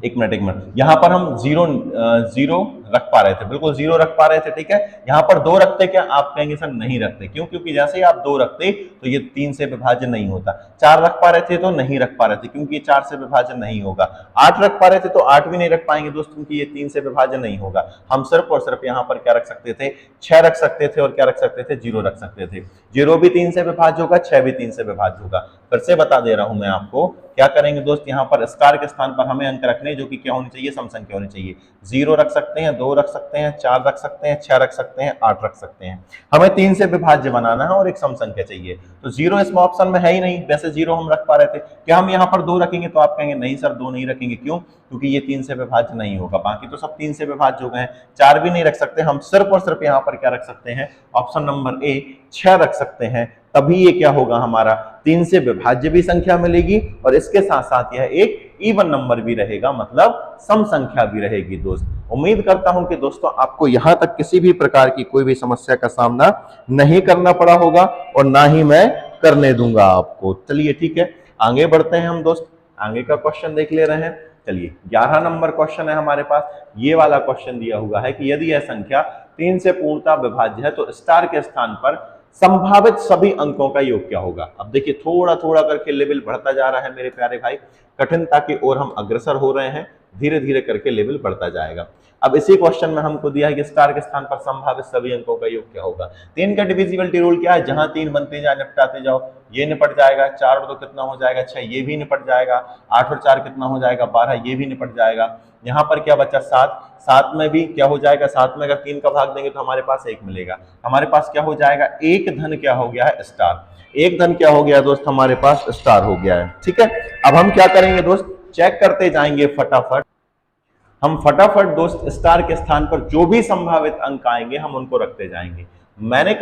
एक मिनट, यहाँ पर हम 0 रख पा रहे थे, बिल्कुल 0 रख पा रहे थे, ठीक है। यहाँ पर 2 रखते क्या, आप कहेंगे सर नहीं रखते, क्यों? क्योंकि जैसे ही आप 2 रखते तो ये 3 से विभाज्य नहीं होता। 4 रख पा रहे थे तो नहीं रख पा रहे थे, क्योंकि ये 4 से विभाज्य नहीं होगा। 8 रख पा रहे थे तो 8 भी नहीं रख पाएंगे दोस्त, क्योंकि ये 3 से विभाज्य नहीं होगा। हम सिर्फ और सिर्फ यहाँ पर क्या रख सकते थे, 6 रख सकते थे, और क्या रख सकते थे, 0 रख सकते थे। 0 भी 3 से विभाज्य होगा, 6 भी 3 से विभाज्य होगा। फिर से बता दे रहा हूं मैं आपको, क्या करेंगे दोस्त, यहाँ पर स्टार के स्थान पर हमें अंक रखने जो कि क्या होनी चाहिए, सम संख्या होनी चाहिए। 0 रख सकते हैं, 2 रख सकते हैं, 4 रख सकते हैं, 6 रख सकते हैं, 8 रख सकते हैं। हमें 3 से विभाज्य बनाना है और एक सम संख्या चाहिए, तो 0 इसमें ऑप्शन में है ही नहीं। वैसे 0 हम रख पा रहे थे, क्या हम यहाँ पर 2 रखेंगे, तो आप कहेंगे नहीं सर 2 नहीं रखेंगे, क्यों? क्योंकि ये 3 से विभाज्य नहीं होगा। बाकी तो सब 3 से विभाज्य हो गए हैं। 4 भी नहीं रख सकते, हम सिर्फ और सिर्फ यहाँ पर क्या रख सकते हैं, ऑप्शन नंबर ए 6 रख सकते हैं। तभी ये क्या होगा, हमारा 3 से विभाज्य भी संख्या मिलेगी, और इसके साथ साथ यह एक इवन नंबर भी रहेगा, मतलब सम संख्या भी रहेगी दोस्त। उम्मीद करता हूं कि दोस्तों आपको यहां तक किसी भी प्रकार की कोई भी समस्या का सामना नहीं करना पड़ा होगा, और ना ही मैं करने दूंगा आपको। चलिए ठीक है, आगे बढ़ते हैं हम दोस्त, आगे का क्वेश्चन देख ले रहे हैं। चलिए 11 नंबर क्वेश्चन है हमारे पास। ये वाला क्वेश्चन दिया हुआ है कि यदि यह संख्या 3 से पूर्णतः विभाज्य है तो स्टार के स्थान पर संभावित सभी अंकों का योग क्या होगा। अब देखिए थोड़ा थोड़ा करके लेवल बढ़ता जा रहा है मेरे प्यारे भाई, कठिनता की ओर हम अग्रसर हो रहे हैं। धीरे धीरे करके लेवल बढ़ता जाएगा। अब इसी क्वेश्चन में हमको दिया है कि स्टार के स्थान पर संभावित सभी अंकों का योग क्या होगा। 3 का डिविजिबिलिटी रूल क्या है, जहां 3 बनते जाए निपटाते जाओ, ये निपट जाएगा, 4 और 2 कितना हो जाएगा 6, ये भी निपट जाएगा, 8 और 4 कितना हो जाएगा 12, ये भी निपट जाएगा। यहाँ पर क्या बचा 7, 7 में भी क्या हो जाएगा, 7 में अगर 3 का भाग देंगे तो हमारे पास 1 मिलेगा, हमारे पास क्या हो जाएगा, एक धन क्या हो गया है स्टार, एक धन क्या हो गया दोस्त हमारे पास स्टार हो गया है। ठीक है, अब हम क्या करेंगे दोस्त, चेक करते जाएंगे फटाफट, हम फटाफट दोस्त स्टार के स्थान पर जो भी संभावित अंक आएंगे हम उनको रखते जाएंगे। मैंने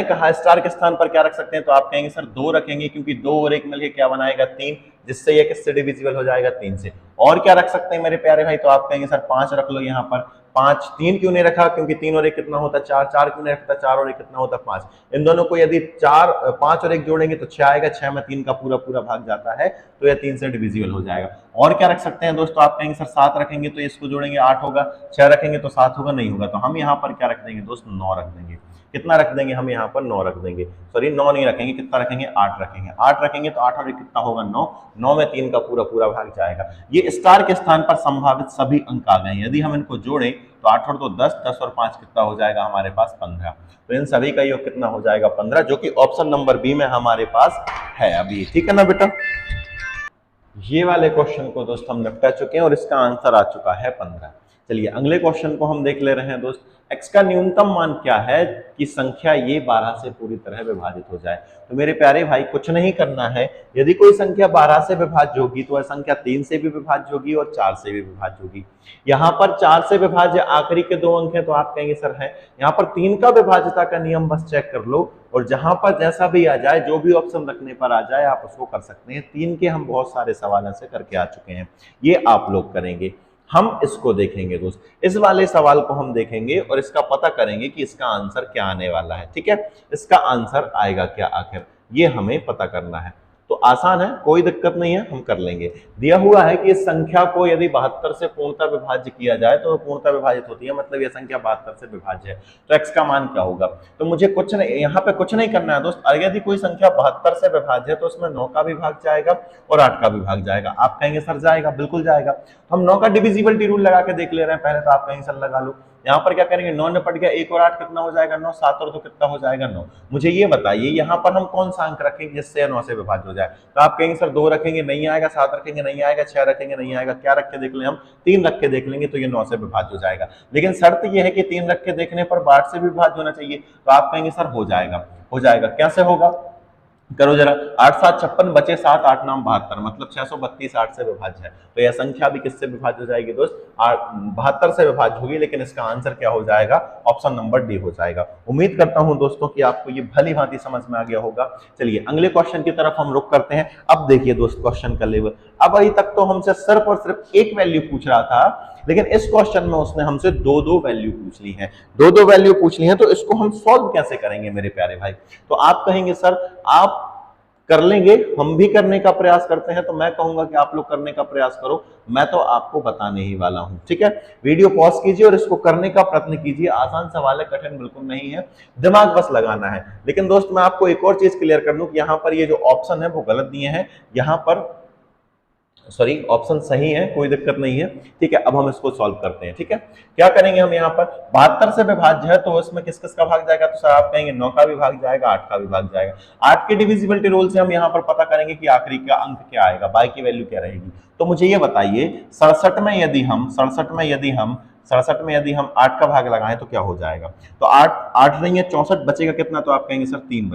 कहा स्टार के स्थान पर क्या रख सकते हैं, तो आप कहेंगे सर 2 रखेंगे, क्योंकि 2 और 1 मिलकर क्या बनाएगा 3, जिससे ये किससे डिविजिबल हो जाएगा 3 से। और क्या रख सकते हैं मेरे प्यारे भाई, तो आप कहेंगे सर 5 रख लो यहाँ पर। 5, 3 क्यों नहीं रखा, क्योंकि 3 और 1 कितना होता है 4, 4 क्यों नहीं रखता, 4 और 1 कितना होता है 5। इन दोनों को यदि 5 और 1 जोड़ेंगे तो 6 आएगा, 6 में 3 का पूरा पूरा भाग जाता है, तो यह 3 से डिविजिबल हो जाएगा। और क्या रख सकते हैं दोस्तों, आप कहेंगे सर 7 रखेंगे तो इसको जोड़ेंगे 8 होगा, 6 रखेंगे तो 7 होगा, नहीं होगा, तो हम यहाँ पर क्या रख देंगे दोस्त 9 रख देंगे। कितना रख देंगे, हम यहाँ पर 9 रख देंगे, सॉरी 9 नहीं रखेंगे, कितना रखेंगे 8 रखेंगे। 8 रखेंगे तो 8 और 1 कितना होगा 9, 9 में 3 का पूरा पूरा भाग जाएगा। ये स्टार के स्थान पर संभावित सभी अंक आ गए, यदि हम इनको जोड़ें तो 8 और 2 10, 10 और 5 कितना हो जाएगा हमारे पास 15, तो इन सभी का योग कितना हो जाएगा 15, जो कि ऑप्शन नंबर बी में हमारे पास है अभी। ठीक है ना बेटा, ये वाले क्वेश्चन को दोस्त हम निपटा चुके हैं और इसका आंसर आ चुका है 15। चलिए अगले क्वेश्चन को हम देख ले रहे हैं दोस्त, x का न्यूनतम मान क्या है कि संख्या ये 12 से पूरी तरह विभाजित हो जाए। तो मेरे प्यारे भाई कुछ नहीं करना है, यदि कोई संख्या 12 से विभाज्य होगी तो वह संख्या 3 से भी विभाज्य होगी और 4 से भी विभाज्य होगी। यहाँ पर 4 से विभाज्य आखिरी के 2 अंक हैं, तो आप कहेंगे सर है, यहाँ पर 3 का विभाज्यता का नियम बस चेक कर लो, और जहां पर जैसा भी आ जाए, जो भी ऑप्शन रखने पर आ जाए आप उसको कर सकते हैं। 3 के हम बहुत सारे सवाल ऐसे करके आ चुके हैं, ये आप लोग करेंगे, हम इसको देखेंगे दोस्त, इस वाले सवाल को हम देखेंगे और इसका पता करेंगे कि इसका आंसर क्या आने वाला है। ठीक है, इसका आंसर आएगा क्या आखिर, ये हमें पता करना है। तो आसान है, कोई दिक्कत नहीं है, हम कर लेंगे। दिया हुआ है कि इस संख्या को यदि 72 से पूर्णतः विभाज्य किया जाए तो पूर्णतः विभाजित होती है, मतलब यह संख्या 72 से विभाज्य है, तो x का मान क्या होगा। तो मुझे कुछ नहीं, यहाँ पे कुछ नहीं करना है दोस्त, यदि कोई संख्या 72 से विभाज्य है तो उसमें 9 का भी भाग जाएगा और 8 का भी भाग जाएगा। आप कहेंगे सर जाएगा, बिल्कुल जाएगा। तो हम 9 का डिविजिबिलिटी रूल लगा के देख ले रहे हैं पहले, तो आप कहेंगे सर लगा लो। यहाँ पर क्या करेंगे, 9 निपट गया, 1 और 8 कितना हो जाएगा 9, 7 और 2 कितना हो जाएगा 9। मुझे ये बताइए यहाँ पर हम कौन सा अंक रखेंगे जिससे 9 से विभाज्य हो जाए। तो आप कहेंगे सर 2 रखेंगे नहीं आएगा, 7 रखेंगे नहीं आएगा, 6 रखेंगे नहीं आएगा, क्या रख के देख लें हम, 3 रख के देख लेंगे तो ये 9 से विभाज्य हो जाएगा। लेकिन शर्त ये है कि 3 रख के देखने पर 8 से विभाज्य होना चाहिए। तो आप कहेंगे सर हो जाएगा, हो जाएगा, कैसे होगा करो जरा, 8 7 56 बचे 7 8 9 72, मतलब 632 8 से विभाज्य है, तो यह संख्या भी किससे विभाज्य हो जाएगी दोस्त, 72 से विभाज्य होगी। लेकिन इसका आंसर क्या हो जाएगा, ऑप्शन नंबर डी हो जाएगा। उम्मीद करता हूं दोस्तों कि आपको ये भली भांति समझ में आ गया होगा। चलिए अगले क्वेश्चन की तरफ हम रुख करते हैं। अब देखिए दोस्त क्वेश्चन का लेवल, अब अभी तक तो हमसे सिर्फ और सिर्फ एक वैल्यू पूछ रहा था, लेकिन इस क्वेश्चन में उसने हमसे 2 वैल्यू पूछ ली है, 2 वैल्यू पूछ ली है, तो इसको हम सॉल्व कैसे करेंगे मेरे प्यारे भाई। तो आप कहेंगे सर आप कर लेंगे, हम भी करने का प्रयास करते हैं, तो मैं कहूंगा कि आप लोग करने का प्रयास करो, मैं तो आपको बताने ही वाला हूं। ठीक है, वीडियो पॉज कीजिए और इसको करने का प्रयत्न कीजिए। आसान सवाल है, कठिन बिल्कुल नहीं है, दिमाग बस लगाना है। लेकिन दोस्त मैं आपको एक और चीज क्लियर कर दूं कि यहाँ पर ये जो ऑप्शन है वो गलत दिए हैं, यहाँ पर सॉरी ऑप्शन सही है, कोई दिक्कत नहीं है। ठीक है, अब हम इसको सॉल्व करते हैं। ठीक है, क्या करेंगे हम, यहाँ पर 72 से विभाज्य है तो इसमें किस किस का भाग जाएगा, तो सर आप कहेंगे 9 का भी भाग जाएगा, 8 का भी भाग जाएगा। 8 के डिविजिबिलिटी रूल से हम यहाँ पर पता करेंगे कि आखिरी का अंक क्या आएगा, बाई की वैल्यू क्या रहेगी। तो मुझे ये बताइए 67 में यदि हम 8 का भाग लगाएं तो क्या हो जाएगा। तो 8 नहीं है 64, बचेगा कितना, तो आप कहेंगे सर 3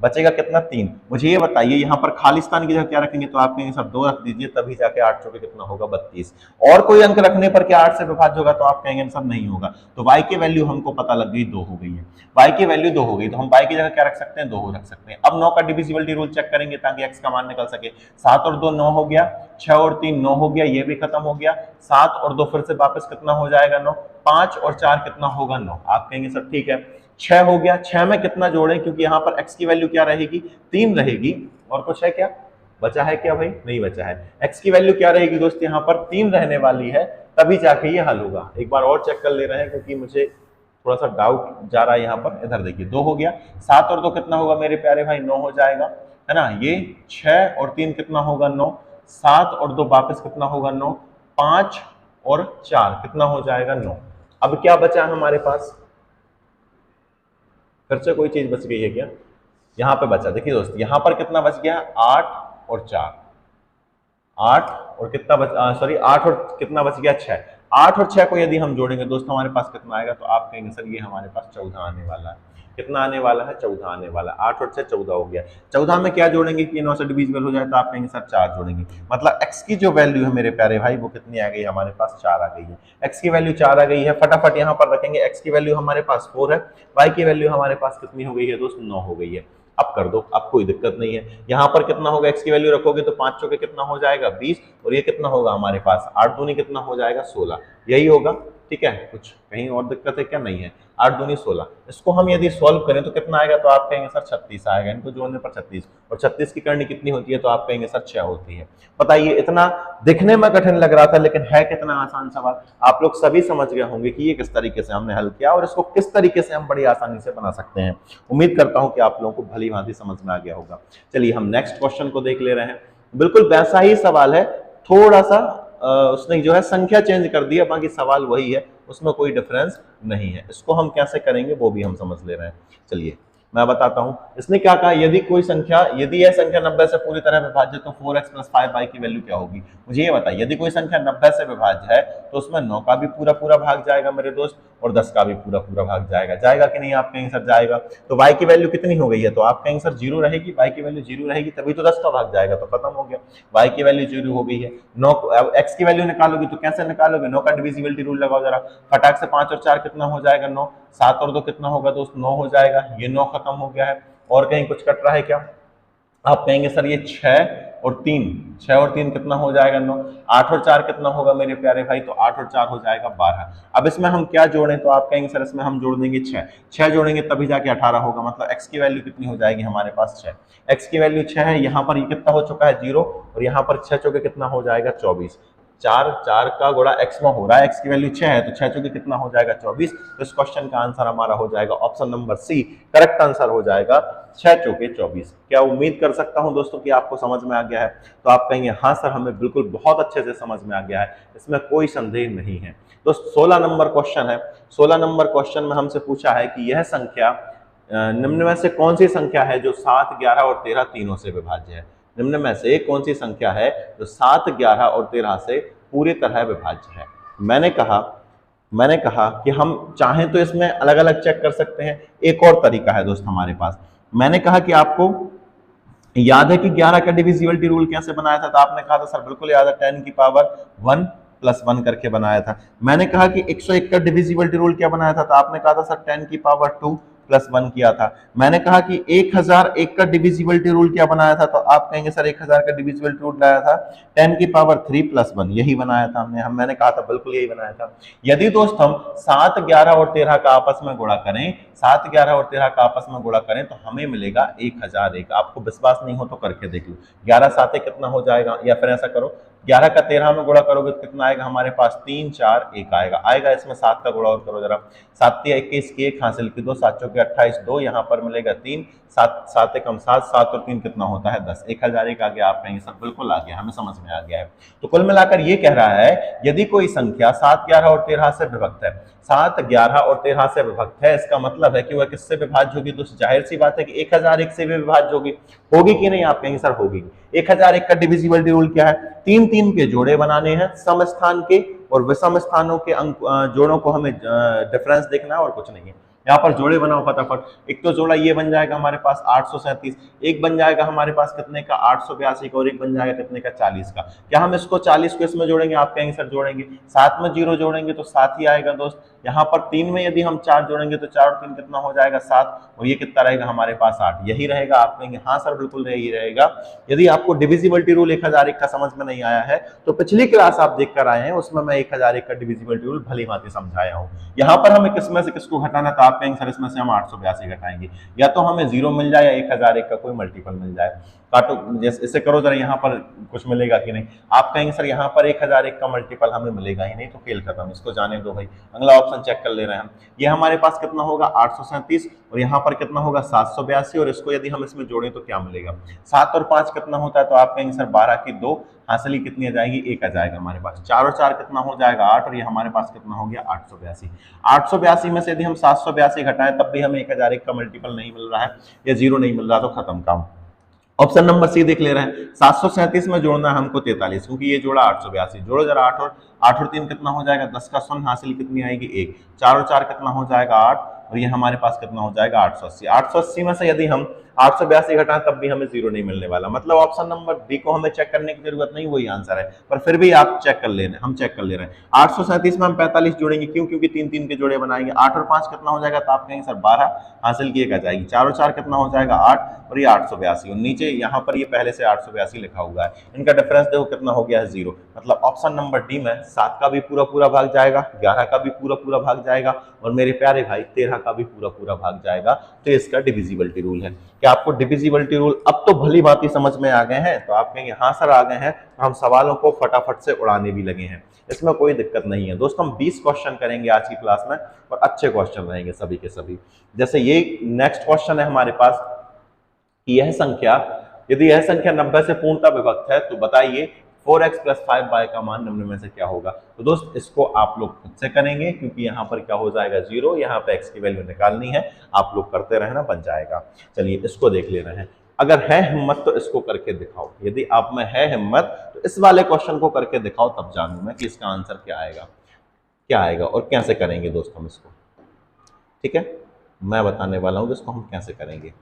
बचेगा कितना 3। मुझे ये बताइए यहाँ पर खालिस्तान की जगह क्या रखेंगे, तो आप कहेंगे सर 2 रख दीजिए, तभी जाके 8 चौके कितना होगा 32। और कोई अंक रखने पर क्या 8 से विभाज्य होगा, तो आप कहेंगे सर नहीं होगा। तो y की वैल्यू हमको पता लग गई 2 हो गई है, y की वैल्यू 2 हो गई, तो हम y की जगह क्या रख सकते हैं 2 रख सकते हैं। अब 9 का डिविजिबिलिटी रूल चेक करेंगे ताकि x का मान निकल सके। 7 और 2 9 हो गया, 6 और 3 9 हो गया, ये भी खत्म हो गया। 7 और 2 फिर से वापस कितना हो जाएगा 9, 5 और 4 कितना होगा 9। आप कहेंगे सर ठीक है, 6 हो गया, 6 में कितना जोड़ें, क्योंकि यहाँ पर x की वैल्यू क्या रहेगी 3 रहेगी, और कुछ है क्या बचा है क्या भाई, नहीं बचा है। x की वैल्यू क्या रहेगी दोस्त, यहाँ पर 3 रहने वाली है, तभी जाके ये हल होगा। एक बार और चेक कर ले रहे हैं क्योंकि मुझे थोड़ा सा डाउट जा रहा है यहाँ पर। इधर देखिए 2 हो गया, 7 और 2 कितना होगा मेरे प्यारे भाई 9 हो जाएगा, है ना। ये 6 और 3 कितना होगा 9, 7 और 2 वापस कितना होगा 9, 5 और 4 कितना हो जाएगा 9। अब क्या बचा है हमारे पास, फिर से कोई चीज बच गई है क्या, यहां पे बचा, देखिए दोस्त यहां पर कितना बच गया, 8 और 4, 8 और कितना बच, सॉरी 8 और कितना बच गया 6, 8 और 6 को यदि हम जोड़ेंगे दोस्तों हमारे पास कितना आएगा, तो आप कहेंगे सर ये हमारे पास 14 आने वाला है। कितना आने वाला है, 14 आने वाला है। 8 और 6 14 हो गया। 14 में क्या जोड़ेंगे कि 9 से डिविजिबल हो जाए, तो आप कहेंगे सर 4 जोड़ेंगे। मतलब x की जो वैल्यू है मेरे प्यारे भाई वो कितनी आ गई, हमारे पास 4 आ गई है। x की वैल्यू 4 आ गई है, फटाफट यहाँ पर रखेंगे। x की वैल्यू हमारे पास 4 है, y की वैल्यू हमारे पास कितनी हो गई है दोस्त, 9 हो गई है। अब कर दो, अब कोई दिक्कत नहीं है। यहाँ पर कितना होगा, x की वैल्यू रखोगे तो 5 चौके कितना हो जाएगा 20, और ये कितना होगा हमारे पास 8 दूनी कितना हो जाएगा 16, यही होगा। ठीक है, कुछ कहीं और दिक्कत है क्या, नहीं है। 8 दूनी 16, इसको हम यदि सॉल्व करें तो कितना आएगा, तो आप कहेंगे सर 36 आएगा, इनको जोड़ने पर 36, और 36 की करनी कितनी होती है, तो आप कहेंगे सर 6 होती है। बताइए, इतना दिखने में कठिन लग रहा था लेकिन है कितना आसान सवाल। आप लोग सभी समझ गए होंगे कि ये किस तरीके से हमने हल किया और इसको किस तरीके से हम बड़ी आसानी से बना सकते हैं। उम्मीद करता हूं कि आप लोगों को भली भांति समझ में आ गया होगा। चलिए हम नेक्स्ट क्वेश्चन को देख ले रहे हैं। बिल्कुल वैसा ही सवाल है, थोड़ा सा उसने जो है संख्या चेंज कर दिया, बाकी सवाल वही है, उसमें कोई डिफरेंस नहीं है। इसको हम कैसे करेंगे वो भी हम समझ ले रहे हैं। चलिए मैं बताता हूं। इसने क्या कहा, यदि कोई संख्या, यदि यह संख्या 90 से पूरी तरह विभाज्य तो 4x + 5y की वैल्यू क्या होगी। मुझे ये बताइए, यदि कोई संख्या 90 से विभाज्य है तो उसमें 9 का भी पूरा पूरा भाग जाएगा मेरे दोस्त, और 10 का भी पूरा पूरा भाग जाएगा। जाएगा कि नहीं, आप कहेंगे सर जाएगा। तो y की वैल्यू कितनी हो गई है, तो आप कहेंगे सर 0 रहेगी। y की वैल्यू 0 रहेगी तभी तो 10 का भाग जाएगा, तो खत्म हो गया। y की वैल्यू 0 हो गई है। 9 x की वैल्यू निकालोगी तो कैसे निकालोगे, 9 का डिविजिबिलिटी रूल लगाओ जरा, फटाक से 5 और 4 कितना हो जाएगा 9, 7 और 2 कितना होगा दोस्त 9 हो जाएगा। ये 9 खत्म हो गया है। और कहीं कुछ कट रहा है क्या, आप कहेंगे सर ये 6 और 3, 6 और 3 कितना हो जाएगा 9, 8 और 4 कितना होगा मेरे प्यारे भाई, तो 8 और 4 हो जाएगा 12। अब इसमें हम क्या जोड़ें, तो आप कहेंगे सर इसमें हम जोड़ देंगे 6, 6 जोड़ेंगे तभी जाके 18 होगा। मतलब x की वैल्यू कितनी हो जाएगी हमारे पास 6, x की वैल्यू 6 है। यहाँ पर ये कितना हो चुका है 0, और यहाँ पर 6 चौके कितना हो जाएगा 24, 4 का गुणा x में हो रहा है, x की वैल्यू 6 है तो 6 चौके कितना हो जाएगा 24। तो इस क्वेश्चन का आंसर हमारा हो जाएगा option number C, correct answer हो जाएगा 6 चौके 24। क्या उम्मीद कर सकता हूं दोस्तों कि आपको समझ में आ गया है, तो आप कहेंगे हाँ सर हमें बिल्कुल बहुत अच्छे से समझ में आ गया है, इसमें कोई संदेह नहीं है। दोस्त 16 नंबर क्वेश्चन है। 16 नंबर क्वेश्चन में हमसे पूछा है कि यह संख्या निम्न में से कौन सी संख्या है जो 7, 11 और 13 तीनों से विभाज्य है। निम्न में से कौन सी संख्या है जो 7, 11 और 13 से पूरी तरह विभाज्य है। मैंने कहा कि हम चाहें तो इसमें अलग अलग चेक कर सकते हैं। एक और तरीका है दोस्त हमारे पास। मैंने कहा कि आपको याद है कि 11 का डिविजिबिलिटी रूल कैसे बनाया था, तो आपने कहा था सर बिल्कुल याद है, 10 की पावर 1 + 1 करके बनाया था। मैंने कहा कि 101 का डिविजिबिलिटी रूल क्या बनाया था, तो आपने कहा था सर 10 की पावर 2 + 1 किया था। मैंने कहा कि 1001 का डिविजिबिलिटी रूल क्या बनाया था, तो आप कहेंगे सर 1000 का डिविजिबिलिटी रूल बनाया था 10 की पावर 3 + 1, यही बनाया था मैंने कहा था बिल्कुल यही बनाया था। यदि दोस्त हम 7, 11 और 13 का आपस में गुणा करें, 7, 11 और 13 का आपस में गुणा करें तो हमें मिलेगा 1001। आपको विश्वास नहीं हो तो करके देख लो, 11 7 कितना हो जाएगा, या फिर ऐसा करो 11 का 13 में गुणा करोगे तो कितना आएगा हमारे पास 3, 4, 1 आएगा। इसमें 7 का गुणा और करो जरा, 7 × 21 की 1 हासिल की 2, 7 चौके 28, 2 यहाँ पर मिलेगा 3, 7 7 × 7, 7 और 3 कितना होता है 10। 1001 आ गया। आप कहेंगे सर बिल्कुल आ गया, हमें समझ में आ गया है। तो कुल मिलाकर ये कह रहा है यदि कोई संख्या 7, 11 और 13 से विभक्त है, 7, 11 और 13 से विभक्त है, इसका मतलब है कि वह किससे विभाज्य होगी, तो जाहिर सी बात है कि 1001 से भी विभाज्य होगी कि नहीं। आप कहेंगे सर होगी। 1001 का डिविजिबिलिटी रूल क्या है, 3 3 के जोड़े बनाने हैं सम स्थान के, और विषम स्थानों के जोड़ों को हमें डिफरेंस देखना है और कुछ नहीं है। यहाँ पर जोड़े बनाओ फटाफट। एक तो जोड़ा ये बन जाएगा हमारे पास 837, एक बन जाएगा हमारे पास कितने का 882 का, और एक बन जाएगा कितने का 40 का। क्या हम इसको 40 को इसमें जोड़ेंगे, आप कहेंगे सर जोड़ेंगे। 7 में 0 जोड़ेंगे तो 7 ही आएगा दोस्त। यहाँ पर 3 में यदि हम 4 जोड़ेंगे तो 4 और 3 कितना हो जाएगा 7, और ये कितना रहेगा हमारे पास 8, यही रहेगा। आप कहेंगे हाँ सर बिल्कुल यही रहेगा। यदि आपको डिविजिबिलिटी रूल 1001 का समझ में नहीं आया है तो पिछली क्लास आप देख कर आए हैं, उसमें मैं 1001 का डिविजिबिलिटी रूल भली भांति समझाया हूँ। यहाँ पर हमें किसमें से किसको घटाना था, आप कहेंगे सर इसमें से हम 882 घटाएंगे, या तो हमें 0 मिल जाए या 1001 का कोई मल्टीपल मिल जाए। काटो, जैसे इससे करो जरा, यहाँ पर कुछ मिलेगा कि नहीं। आप कहेंगे सर यहाँ पर 1001 का मल्टीपल हमें मिलेगा ही नहीं, तो खेल खत्म, इसको जाने दो भाई। अगला ऑप्शन चेक कर ले रहे हैं हम। ये हमारे पास कितना होगा 837, और यहाँ पर कितना होगा 782, और इसको यदि हम इसमें जोड़ें तो क्या मिलेगा 7 और 5 कितना होता है, तो आप कहेंगे सर 12 की 2 हासिल कितनी आ जाएगी 1 आ जाएगा हमारे पास। 4 और 4 कितना हो जाएगा 8, और ये हमारे पास कितना हो गया 882। 882 में से यदि हम 782 घटाएं तब भी हमें 1001 का मल्टीपल नहीं मिल रहा है या 0 नहीं मिल रहा, तो खत्म काम। ऑप्शन नंबर सी देख ले रहे हैं। 737 में जोड़ना है हमको 43, क्योंकि ये जोड़ा 882। जोड़ो जरा 8 और 3 कितना हो जाएगा 10 का 100 हासिल कितनी आएगी 1। 4 और 4 कितना हो जाएगा 8, और ये हमारे पास कितना हो जाएगा 880। 880 में से यदि हम 882 घटाएं तब भी हमें 0 नहीं मिलने वाला। मतलब ऑप्शन नंबर डी को हमें चेक करने की जरूरत नहीं, वही आंसर है, पर फिर भी आप चेक कर ले रहे हैं, हम चेक कर ले रहे हैं। 837 में हम 45 जोड़ेंगे, क्यों, क्योंकि 3 के जोड़े बनाएंगे। 8 और 5 कितना हो जाएगा, तो आप कहेंगे सर 12 हासिल की 1 आ जाएगी। 4 और 4 कितना हो जाएगा 8, और ये 882, और नीचे यहाँ पर ये पहले से 882 लिखा हुआ है, इनका डिफरेंस देखो कितना हो गया है 0। मतलब ऑप्शन नंबर डी में 7 का भी पूरा भाग जाएगा, 11 का भी पूरा भाग जाएगा, और मेरे प्यारे भाई 13 का भी पूरा भाग जाएगा। तो इसका डिविजिबिलिटी रूल है। क्या आपको डिविजिबिलिटी रूल अब तो भली भांति समझ में आ गए हैं? तो आप कहेंगे हाँ सर आ गए हैं, तो हम सवालों को फटाफट से उड़ाने भी लगे हैं, इसमें कोई दिक्कत नहीं है। दोस्तों हम 20 क्वेश्चन करेंगे आज की क्लास में, और अच्छे क्वेश्चन रहेंगे सभी के सभी। जैसे ये नेक्स्ट क्वेश्चन है हमारे पास, यह संख्या, यदि यह संख्या 90 से पूर्णतः विभक्त है तो बताइए 4x + 5y का मान निम्न में से क्या होगा। तो दोस्त इसको आप लोग खुद से करेंगे, क्योंकि यहाँ पर क्या हो जाएगा 0, यहाँ पे x की वैल्यू निकालनी है, आप लोग करते रहना, बन जाएगा। चलिए इसको देख ले रहे हैं। अगर है हिम्मत तो इसको करके दिखाओ। यदि आप में है हिम्मत तो इस वाले क्वेश्चन को करके दिखाओ, तब जानूं मैं कि इसका आंसर क्या आएगा और कैसे करेंगे दोस्तों हम इसको। ठीक है, मैं बताने वाला हूं इसको हम कैसे करेंगे।